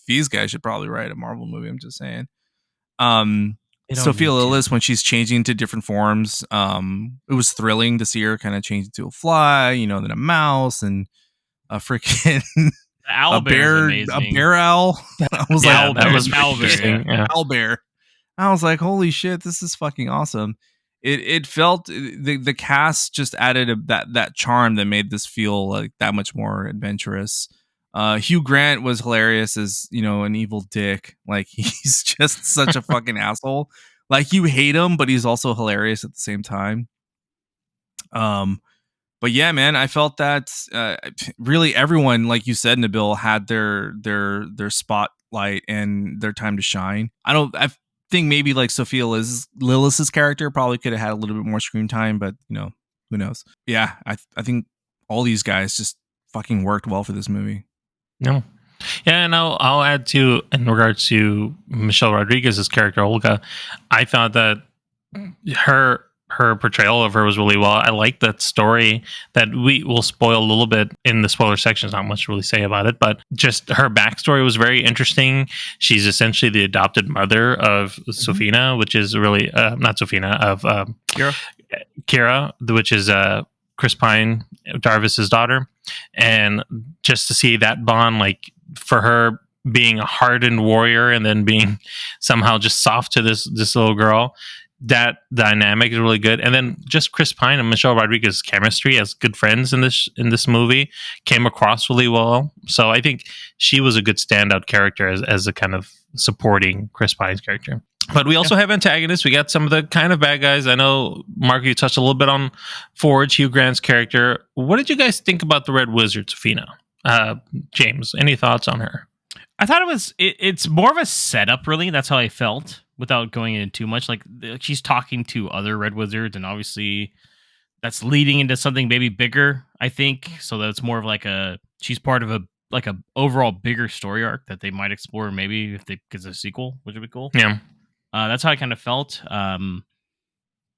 these guys should probably write a Marvel movie. I'm just saying. Sophia Lillis, when she's changing to different forms, it was thrilling to see her kind of change into a fly, then a mouse and a freaking a bear owl. I was like, that was owlbear. Yeah. Owlbear. I was like, holy shit, this is fucking awesome. It felt the cast just added that charm that made this feel like that much more adventurous. Hugh Grant was hilarious as an evil dick. Like he's just such a fucking asshole. Like you hate him, but he's also hilarious at the same time. But yeah, man, I felt that really everyone, like you said, Nabil, had their spotlight and their time to shine. I think maybe like Sophia Lillis's character probably could have had a little bit more screen time, but who knows? Yeah, I think all these guys just fucking worked well for this movie. No. Yeah, and I'll add to, in regards to Michelle Rodriguez's character, Olga, I thought that her portrayal of her was really well. I like that story that we will spoil a little bit in the spoiler section. There's not much to really say about it, but just her backstory was very interesting. She's essentially the adopted mother of Sofina, which is really not Sofina, of Kira, which is Chris Pine, Darvis's daughter. And just to see that bond, like for her being a hardened warrior and then being somehow just soft to this little girl, that dynamic is really good. And then just Chris Pine and Michelle Rodriguez's chemistry as good friends in this movie came across really well. So I think she was a good standout character as a kind of supporting Chris Pine's character. But we also have antagonists. We got some of the kind of bad guys. I know, Mark, you touched a little bit on Forge, Hugh Grant's character. What did you guys think about the Red Wizard, Safina? James, any thoughts on her? I thought it's more of a setup, really. That's how I felt, without going into too much. Like, she's talking to other Red Wizards, and obviously that's leading into something maybe bigger, I think. So that's more of like she's part of a overall bigger story arc that they might explore maybe if they get a sequel, which would be cool. Yeah. That's how I kind of felt.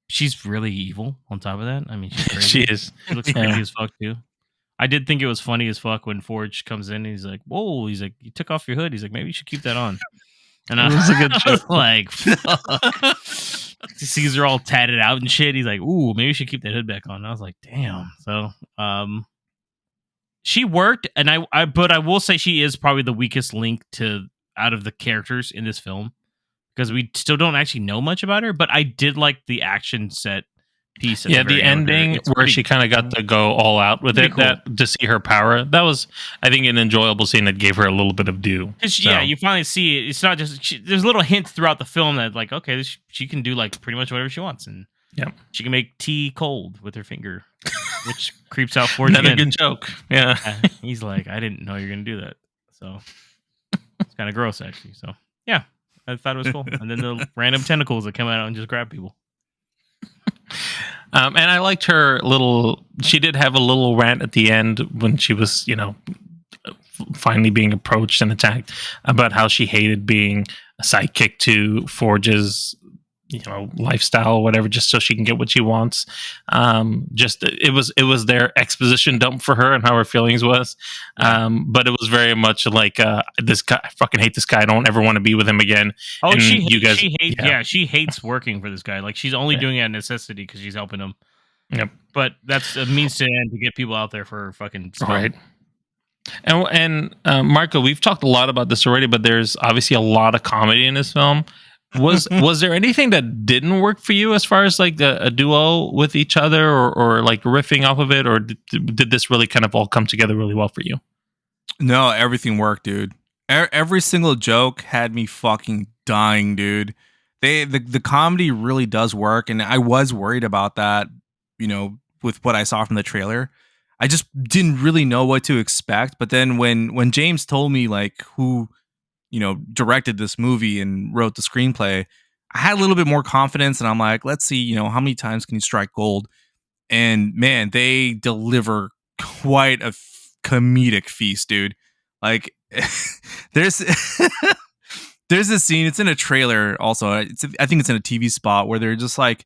She's really evil on top of that. I mean, she's crazy. She is. She looks crazy as fuck, too. I did think it was funny as fuck when Forge comes in. And he's like, "Whoa!" He's like, "You took off your hood." He's like, "Maybe you should keep that on." And I was a good joke. Like, fuck. He sees her all tatted out and shit. He's like, "Ooh, maybe you should keep that hood back on." And I was like, "Damn." So, she worked, and but I will say she is probably the weakest link out of the characters in this film, because we still don't actually know much about her. But I did like the action set piece. Yeah, the ending where she kind of got to go all out with it, cool. That to see her power, that was, I think, an enjoyable scene that gave her a little bit of due. Yeah, you finally see it. It's not just there's little hints throughout the film that, like, okay, she can do like pretty much whatever she wants, and she can make tea cold with her finger, which creeps out Forge. Another good joke. Yeah, he's like, I didn't know you were gonna do that, so it's kind of gross actually. So yeah, I thought it was cool. And then the random tentacles that come out and just grab people. And I liked her she did have a little rant at the end when she was, finally being approached and attacked, about how she hated being a sidekick to Forge's, lifestyle or whatever, just so she can get what she wants. It was their exposition dump for her and how her feelings was. But it was very much like, this guy, I fucking hate this guy. I don't ever want to be with him again. Oh, and she hates working for this guy. Like, she's only doing it out of necessity because she's helping him. Yep. But that's a means to end to get people out there for fucking stuff. Right. And Marco, we've talked a lot about this already, but there's obviously a lot of comedy in this film. Was there anything that didn't work for you as far as like a duo with each other, or like riffing off of it, or did this really kind of all come together really well for you? No, everything worked, dude. Every single joke had me fucking dying, dude. The comedy really does work, and I was worried about that, with what I saw from the trailer. I just didn't really know what to expect. But then when James told me like who directed this movie and wrote the screenplay, I had a little bit more confidence, and I'm like, let's see, how many times can you strike gold? And man, they deliver quite a comedic feast, dude. Like, there's this scene, it's in a trailer also. I think it's in a TV spot where they're just like,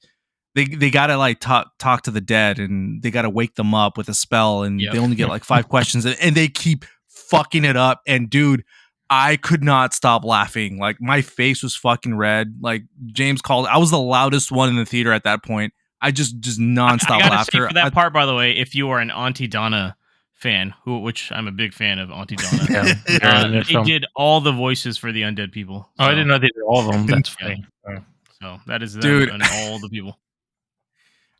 they gotta like talk to the dead, and they gotta wake them up with a spell, and they only get like 5 questions, and they keep fucking it up. And dude, I could not stop laughing. Like, my face was fucking red. Like, James called, I was the loudest one in the theater at that point. I just nonstop laughter. Say for that part, by the way, if you are an Auntie Donna fan, which I'm a big fan of Auntie Donna, they did all the voices for the undead people. So. Oh, I didn't know they did all of them. That's funny. So that is dude, and all the people.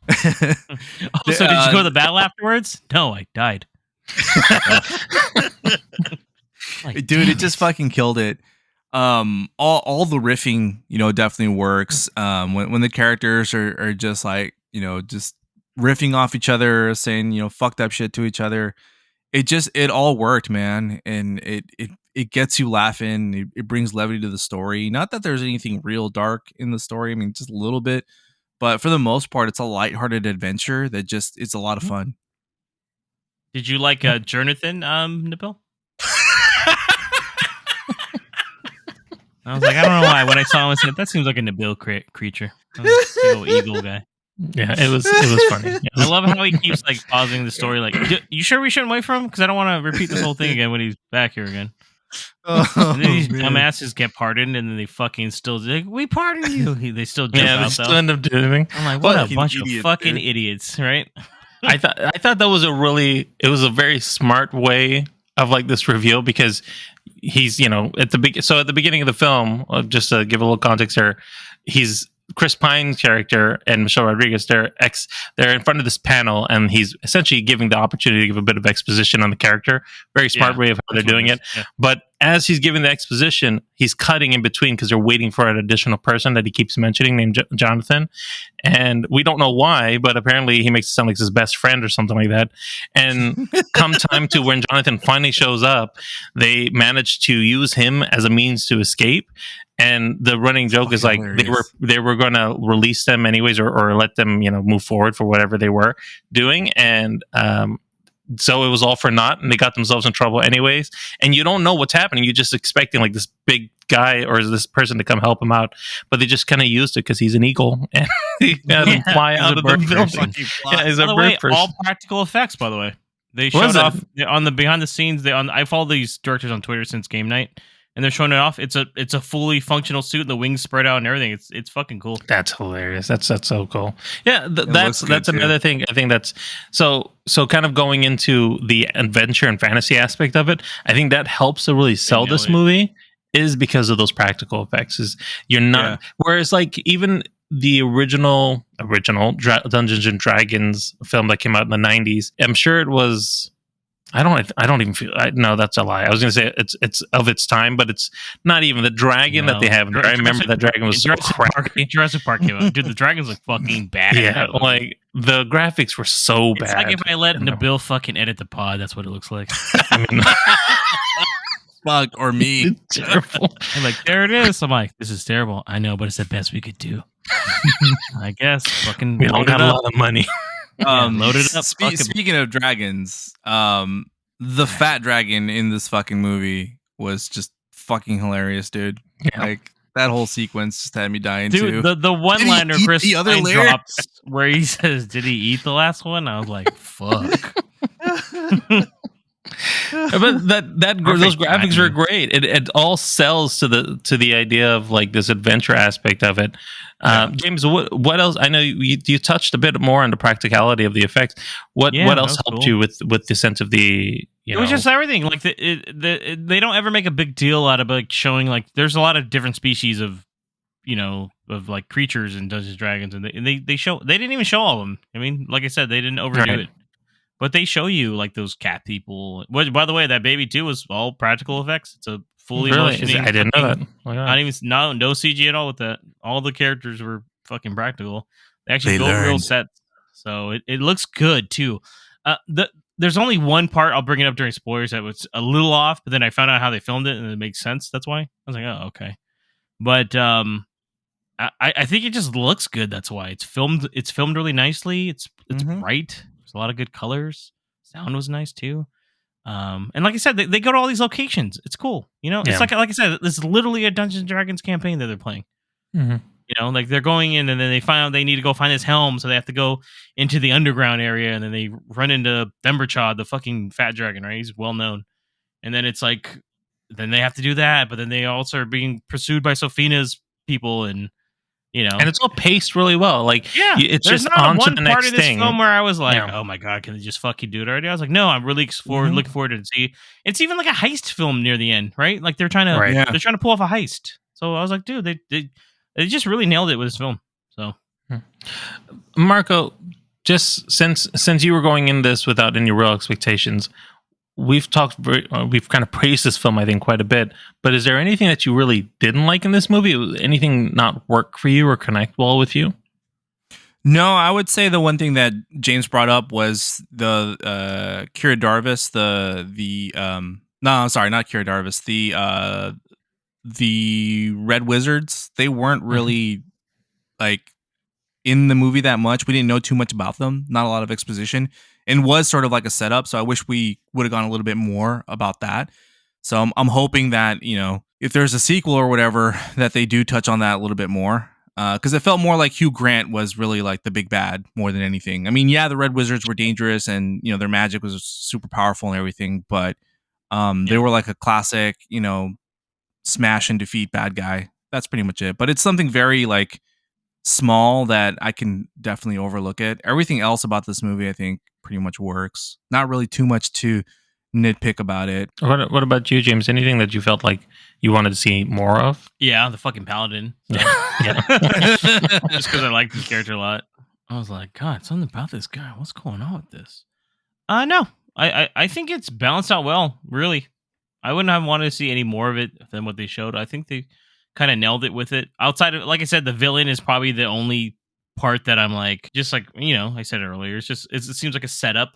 Also, did you go to the battle afterwards? No, I died. Like, dude, it just fucking killed it. All the riffing, definitely works. When the characters are just like, just riffing off each other, saying, fucked up shit to each other. It all worked, man. And it gets you laughing. It brings levity to the story. Not that there's anything real dark in the story. I mean, just a little bit, but for the most part, it's a lighthearted adventure that it's a lot of fun. Did you like Jonathan, Nabil? I was like, I don't know why. When I saw him, I said, that seems like a Nabil creature. Little eagle guy. Yeah, it was funny. Yeah. I love how he keeps like pausing the story. Like, you sure we shouldn't wait for him? Because I don't want to repeat this whole thing again when he's back here again. And then these dumbasses get pardoned, and then they fucking still like, we pardon you. They still jump out. They still end up doing. I'm like, what a bunch of fucking idiots, right? I thought that was a very smart way of like this reveal, because he's at the beginning of the film, just to give a little context here, he's Chris Pine's character and Michelle Rodriguez, they're in front of this panel, and he's essentially giving the opportunity to give a bit of exposition on the character. Very smart way of how they're doing it. Yeah. But as he's giving the exposition, he's cutting in between because they're waiting for an additional person that he keeps mentioning named Jonathan. And we don't know why, but apparently he makes it sound like his best friend or something like that. And come time to when Jonathan finally shows up, they manage to use him as a means to escape. And the running joke is like they were going to release them anyways, or let them move forward for whatever they were doing, and so it was all for naught, and they got themselves in trouble anyways. And you don't know what's happening; you're just expecting like this big guy or this person to come help him out, but they just kind of used it because he's an eagle and he had him fly out of the building. Yeah, he's a bird person. All practical effects, by the way. They showed off on the behind the scenes. I follow these directors on Twitter since game night. And they're showing it off. It's a fully functional suit, and the wings spread out and everything. It's fucking cool. That's hilarious. That's so cool. Yeah, that's another thing. I think that's so kind of going into the adventure and fantasy aspect of it. I think that helps to really sell this movie is because of those practical effects. Is you're not whereas like even the original Dungeons and Dragons film that came out in the 90s. I'm sure it was. I don't even feel. No, that's a lie. I was going to say it's of its time, but it's not even the dragon that they have. I remember that dragon was so crappy. Jurassic Park came out. Dude, the dragons look fucking bad. Yeah, like the graphics were so bad. It's like if I let Nabil fucking edit the pod, that's what it looks like. I mean, fuck or me. It's terrible. I'm like, there it is. I'm like, this is terrible. I know, but it's the best we could do. I guess. Fucking. We don't got a lot of money. Load it up. Speaking of dragons, the fat dragon in this fucking movie was just fucking hilarious, dude. Yeah. Like that whole sequence just had me dying too. Dude, the one liner Chris Pine drops where he says, "Did he eat the last one?" I was like, "Fuck." But those graphics are great. It all sells to the idea of like this adventure aspect of it. James, what else? I know you touched a bit more on the practicality of the effects. What else helped you with the sense of the? It was just everything. Like they don't ever make a big deal out of like showing like there's a lot of different species of of like creatures in Dungeons and Dragons, and they didn't even show all of them. I mean, like I said, they didn't overdo it. But they show you like those cat people. Which, by the way, that baby too was all practical effects. It's a fully motioning. I didn't know that. Not even no CG at all with that. All the characters were fucking practical. They actually built real sets, so it looks good too. There's only one part I'll bring it up during spoilers that was a little off, but then I found out how they filmed it and it makes sense. That's why I was like, oh okay. But I think it just looks good. That's why it's filmed. It's filmed really nicely. It's bright. There's a lot of good colors. Sound was nice too. And like I said, they go to all these locations. It's cool. It's like I said, this is literally a Dungeons and Dragons campaign that they're playing. Mm-hmm. Like they're going in and then they find out they need to go find this helm, so they have to go into the underground area, and then they run into Themberchaud, the fucking fat dragon, right? He's well known. And then it's like, then they have to do that, but then they also are being pursued by Sofina's people, and and it's all paced really well. Like, it's there's just not on one to the part next of this thing. film where I was like, oh my god, can they just fucking do it already? I was like, no, I'm really looking forward to see. It's even like a heist film near the end, right? Like they're trying to pull off a heist. So I was like, dude, they just really nailed it with this film. So, Marco, just since you were going in this without any real expectations, we've kind of praised this film, I think, quite a bit. But is there anything that you really didn't like in this movie? Anything not work for you or connect well with you? No, I would say the one thing that James brought up was the Kira Darvis, not Kira Darvis, the Red Wizards. They weren't really like in the movie that much. We didn't know too much about them. Not a lot of exposition. And was sort of like a setup, so I wish we would have gone a little bit more about that. So I'm hoping that if there's a sequel or whatever, that they do touch on that a little bit more, because it felt more like Hugh Grant was really like the big bad more than anything. I mean, the Red Wizards were dangerous and their magic was super powerful and everything, but they were like a classic smash and defeat bad guy. That's pretty much it. But it's something very like small that I can definitely overlook it. Everything else about this movie, I think, pretty much works. Not really too much to nitpick about it. What about you, James? Anything that you felt like you wanted to see more of? Yeah, the fucking paladin. So. Yeah. Just because I like this character a lot. I was like, God, something about this guy. What's going on with this? No. I think it's balanced out well, really. I wouldn't have wanted to see any more of it than what they showed. I think they kind of nailed it with it. Outside of, like I said, the villain is probably the only part that I'm like, just like, I said it earlier. It's just, it seems like a setup,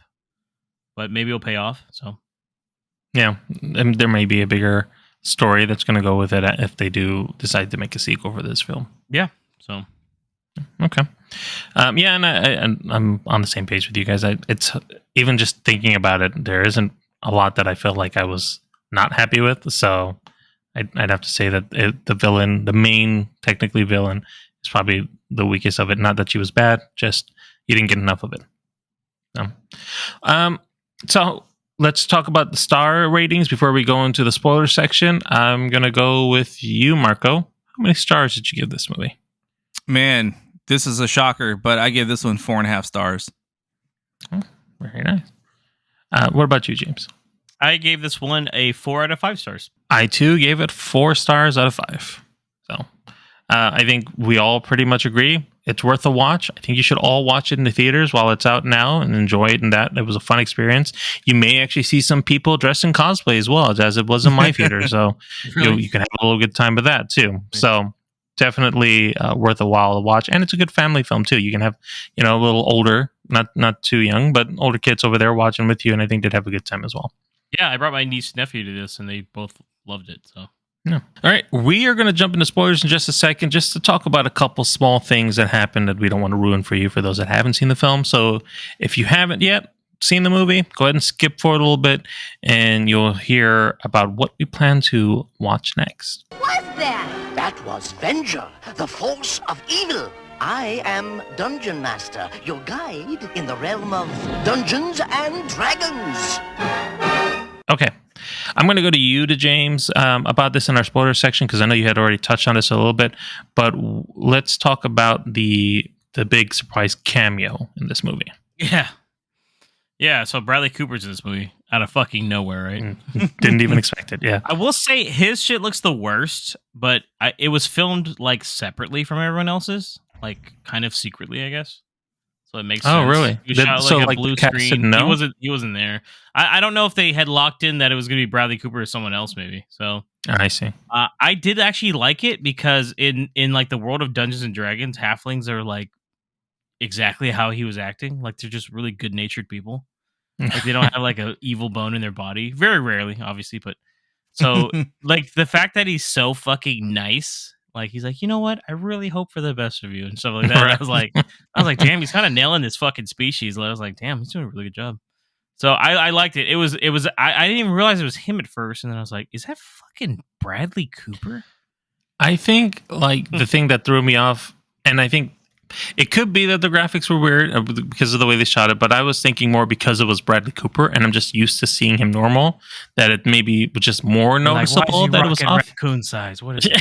but maybe it'll pay off. So, yeah, and there may be a bigger story that's going to go with it if they do decide to make a sequel for this film. Yeah. So, okay. Yeah, and I'm on the same page with you guys. It's even just thinking about it, there isn't a lot that I feel like I was not happy with. So I'd have to say that the villain, the main technically villain, is probably the weakest of it. Not that she was bad, just you didn't get enough of it. So let's talk about the star ratings before we go into the spoiler section. I'm gonna go with you, Marco. How many stars did you give this movie? Man, this is a shocker, but I give this one 4.5 stars. Oh, very nice. What about you, James? I gave this one a 4 out of 5 stars. I too gave it 4 stars out of 5. So I think we all pretty much agree it's worth a watch. I think you should all watch it in the theaters while it's out now and enjoy it. And that it was a fun experience. You may actually see some people dressed in cosplay as well, as it was in my theater. So Really? you can have a little good time with that too. So definitely worth a while to watch, and it's a good family film too. You can have a little older, not too young, but older kids over there watching with you, and I think they'd have a good time as well. Yeah, I brought my niece and nephew to this, and they both loved it. So, yeah. All right, we are going to jump into spoilers in just a second, just to talk about a couple small things that happened that we don't want to ruin for you, for those that haven't seen the film. So, if you haven't yet seen the movie, go ahead and skip forward a little bit, and you'll hear about what we plan to watch next. What's that? That was Venger, the force of evil. I am Dungeon Master, your guide in the realm of Dungeons and Dragons. Okay. I'm going to go to James, about this in our spoiler section, because I know you had already touched on this a little bit, but let's talk about the big surprise cameo in this movie. Yeah, so Bradley Cooper's in this movie out of fucking nowhere, right? Didn't even expect it, yeah. I will say his shit looks the worst, but it was filmed like separately from everyone else's, like kind of secretly, I guess. So it makes sense. Oh, really? He shot So, a like, blue the cast screen. didn't know? He wasn't there. I don't know if they had locked in that it was going to be Bradley Cooper or someone else, maybe. So I see. I did actually like it because in like the world of Dungeons and Dragons, halflings are like exactly how he was acting. Like they're just really good natured people. Like they don't have like an evil bone in their body. Very rarely, obviously, but so like the fact that he's so fucking nice. Like he's like, you know what? I really hope for the best of you and stuff like that. Right. I was like, damn, he's kind of nailing this fucking species. I was like, damn, he's doing a really good job. So I liked it. It was. I didn't even realize it was him at first, and then I was like, is that fucking Bradley Cooper? I think like the thing that threw me off, and I think it could be that the graphics were weird because of the way they shot it, but I was thinking more because it was Bradley Cooper, and I'm just used to seeing him normal, that it maybe was just more noticeable that it was off. Raccoon size. What is it?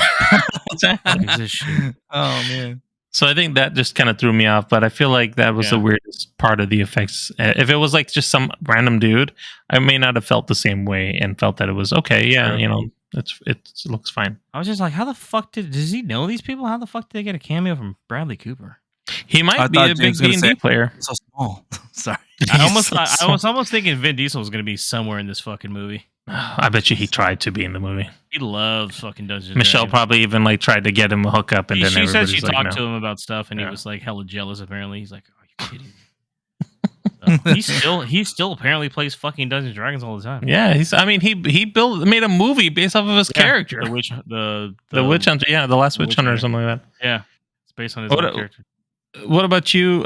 What is this shit? Oh man. So I think that just kind of threw me off, but I feel like that was the weirdest part of the effects. If it was like just some random dude, I may not have felt the same way and felt that it was okay. Yeah, it looks fine. I was just like, how the fuck does he know these people? How the fuck did they get a cameo from Bradley Cooper? He might be a big D&D player. So small. Sorry. I was almost thinking Vin Diesel was going to be somewhere in this fucking movie. I bet you he tried to be in the movie. He loves fucking Dungeons. Michelle probably even like tried to get him a hookup, and then she said she like, talked to him about stuff, and he was like hella jealous. Apparently, he's like, "Are you kidding?" He still apparently plays fucking Dungeons and Dragons all the time. Yeah, he made a movie based off of his character, the witch hunter. Yeah, the last witch hunter or something like that. Yeah, it's based on his own character. What about you,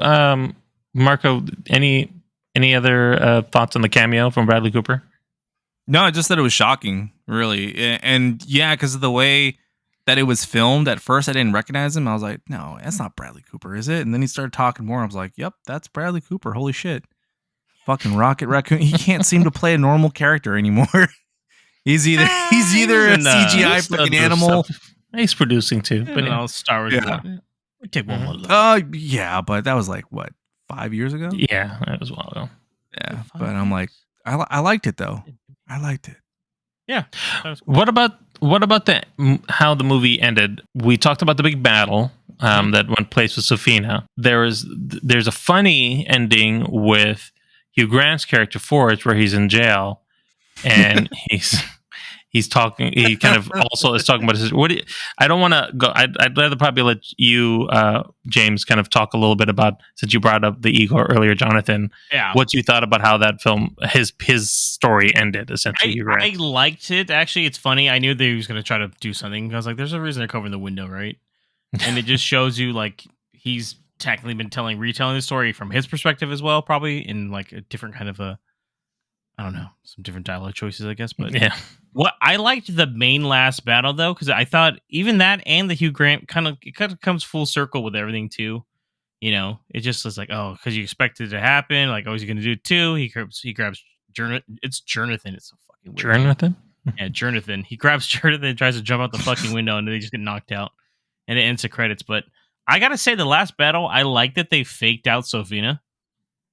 Marco? Any other thoughts on the cameo from Bradley Cooper? No, I just thought it was shocking, really. And yeah, because of the way that it was filmed, at first I didn't recognize him. I was like, no, that's not Bradley Cooper, is it? And then he started talking more. I was like, yep, that's Bradley Cooper. Holy shit. Fucking Rocket Raccoon. He can't seem to play a normal character anymore. He's either a CGI fucking animal. He's producing too. But Star Wars. Yeah. We take one more look. Yeah, but that was like, what, 5 years ago? Yeah, that was a while ago. Yeah, but I'm like, I liked it though. I liked it. Yeah. What about how the movie ended? We talked about the big battle that went place with Sofina. There's a funny ending with Hugh Grant's character Forrest, where he's in jail and he's talking. He kind of also is talking about his. I don't want to go. I'd rather probably let you, James, kind of talk a little bit about, since you brought up the ego earlier, Jonathan. Yeah. What you thought about how that film, his story ended, essentially. I liked it. Actually, it's funny. I knew that he was going to try to do something. I was like, "There's a reason they're covering the window, right?" And it just shows you like he's technically been retelling the story from his perspective as well, probably in like a different kind of I don't know, some different dialogue choices, I guess. But yeah. What I liked the main last battle though, because I thought even that and the Hugh Grant kind of comes full circle with everything too. You know, it just was like, oh, because you expect it to happen. Like, oh, is he going to do it too? He grabs Jonathan. It's Jonathan. It's so fucking weird. Jonathan? Yeah, Jonathan. He grabs Jonathan and tries to jump out the fucking window, and they just get knocked out. And it ends the credits. But I gotta say, the last battle, I like that they faked out Sofina.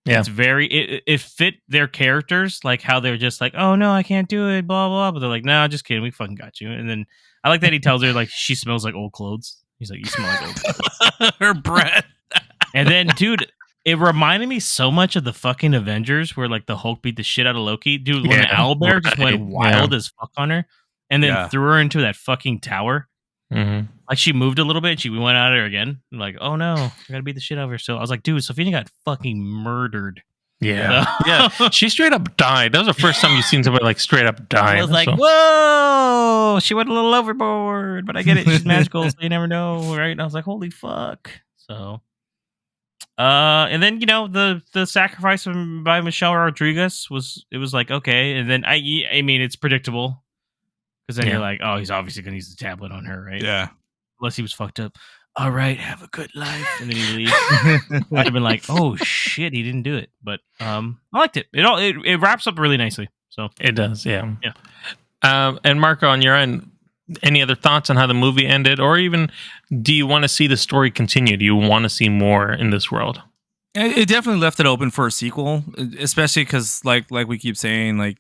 Yeah. It's it fit their characters, like how they're just like, oh no, I can't do it, blah blah. But they're like, no, just kidding, we fucking got you. And then I like that he tells her like she smells like old clothes. He's like, you smell like old clothes. Her breath. And then, dude, it reminded me so much of the fucking Avengers, where like the Hulk beat the shit out of Loki, dude. When the owlbear just went wild as fuck on her, and then threw her into that fucking tower. Mm-hmm. Like she moved a little bit, and she went at her again. I'm like, oh no, I gotta beat the shit out of her. So I was like, dude, Sofina got fucking murdered. Yeah, yeah. She straight up died. That was the first time you've seen somebody like straight up die. I was like, whoa, she went a little overboard, but I get it. She's magical, so you never know, right? And I was like, holy fuck. So, and then the sacrifice by Michelle Rodriguez was like okay, and then I mean it's predictable. Because then you're like, oh, he's obviously going to use the tablet on her, right? Yeah. Unless he was fucked up. All right, have a good life. And then he leaves. I'd have been like, oh, shit, he didn't do it. But I liked it. It wraps up really nicely. So it does, yeah. Yeah. And Marco, on your end, any other thoughts on how the movie ended? Or even, do you want to see the story continue? Do you want to see more in this world? It definitely left it open for a sequel, especially because, like we keep saying, like,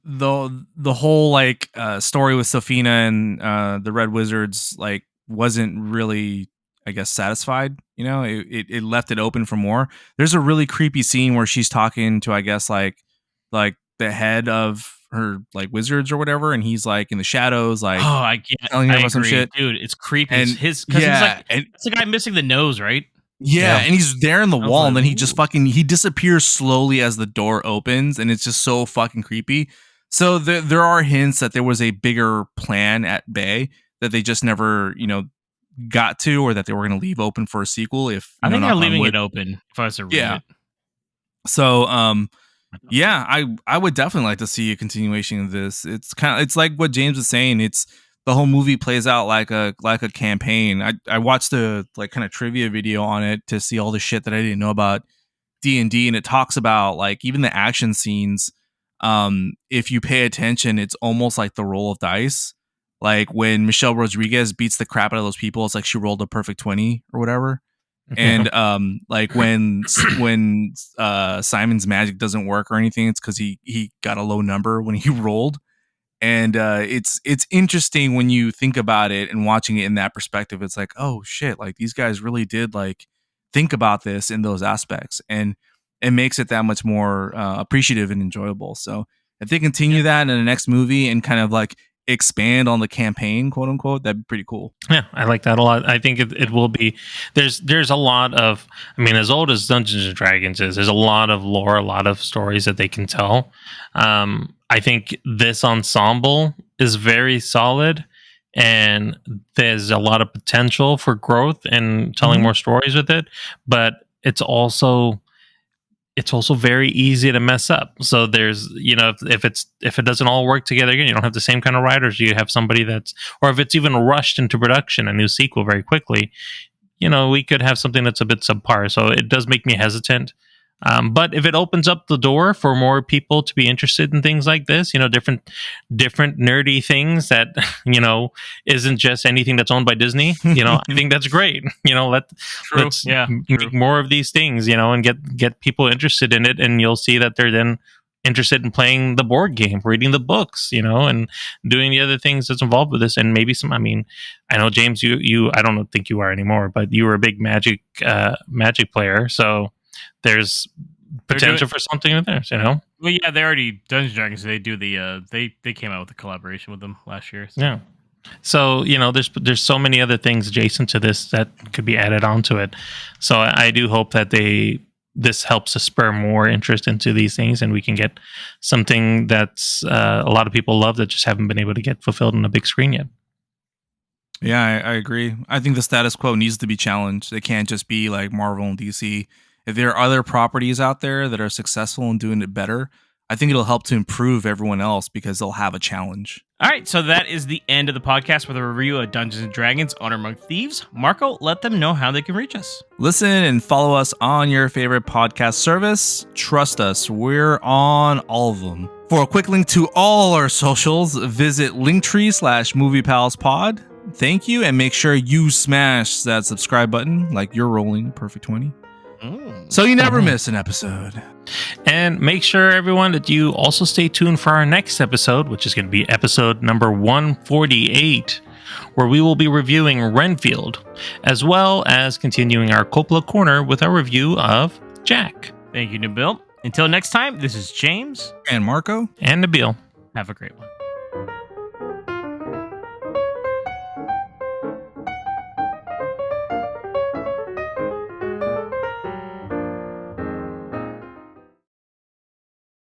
the whole like story with Sofina and the Red Wizards like wasn't really, I guess, satisfied. You know, it left it open for more. There's a really creepy scene where she's talking to, I guess, like the head of her like wizards or whatever, and he's like in the shadows, like telling her about some shit. Dude, it's creepy. And it's the guy missing the nose, right? Yeah, and he's there in the wall, and then he just he disappears slowly as the door opens, and it's just so fucking creepy. So there are hints that there was a bigger plan at bay that they just never, got to, or that they were going to leave open for a sequel. If I think they're leaving it open, if I was to read it. So, I would definitely like to see a continuation of this. It's like what James was saying. It's the whole movie plays out like a campaign. I watched a like kind of trivia video on it to see all the shit that I didn't know about D&D, and it talks about like even the action scenes. If you pay attention, it's almost like the roll of dice. Like when Michelle Rodriguez beats the crap out of those people, it's like she rolled a perfect 20 or whatever. And like when Simon's magic doesn't work or anything, it's because he got a low number when he rolled. And it's interesting when you think about it and watching it in that perspective. It's like, oh shit, like these guys really did like think about this in those aspects, and it makes it that much more appreciative and enjoyable. So if they continue that in the next movie and kind of like expand on the campaign, quote unquote, that'd be pretty cool. Yeah, I like that a lot. I think it will be. There's a lot of, I mean, as old as Dungeons and Dragons is, there's a lot of lore, a lot of stories that they can tell. I think this ensemble is very solid, and there's a lot of potential for growth and telling more stories with it. But it's also very easy to mess up. So there's, if it doesn't all work together again, you don't have the same kind of writers. You have somebody or if it's even rushed into production, a new sequel very quickly, we could have something that's a bit subpar. So it does make me hesitant. But if it opens up the door for more people to be interested in things like this, different nerdy things that, isn't just anything that's owned by Disney, I think that's great. Let's make more of these things, and get people interested in it. And you'll see that they're then interested in playing the board game, reading the books, and doing the other things that's involved with this, and maybe some. I mean, I know James, you I don't think you are anymore, but you were a big Magic player, so there's potential for something with this, Well, yeah, they already Dungeons and Dragons. They do the they came out with a collaboration with them last year. So. Yeah. So there's so many other things adjacent to this that could be added onto it. So I do hope that this helps to spur more interest into these things, and we can get something that's a lot of people love that just haven't been able to get fulfilled on a big screen yet. Yeah, I agree. I think the status quo needs to be challenged. It can't just be like Marvel and DC. If there are other properties out there that are successful in doing it better, I think it'll help to improve everyone else because they'll have a challenge. All right, so that is the end of the podcast with a review of Dungeons & Dragons Honor Among Thieves. Marco, let them know how they can reach us. Listen and follow us on your favorite podcast service. Trust us, we're on all of them. For a quick link to all our socials, visit linktree/moviepalspod. Thank you, and make sure you smash that subscribe button like you're rolling perfect 20. So you never miss an episode. And make sure, everyone, that you also stay tuned for our next episode, which is going to be episode number 148, where we will be reviewing Renfield, as well as continuing our Coppola Corner with our review of Jack. Thank you, Nabil. Until next time, this is James. And Marco. And Nabil. Have a great one.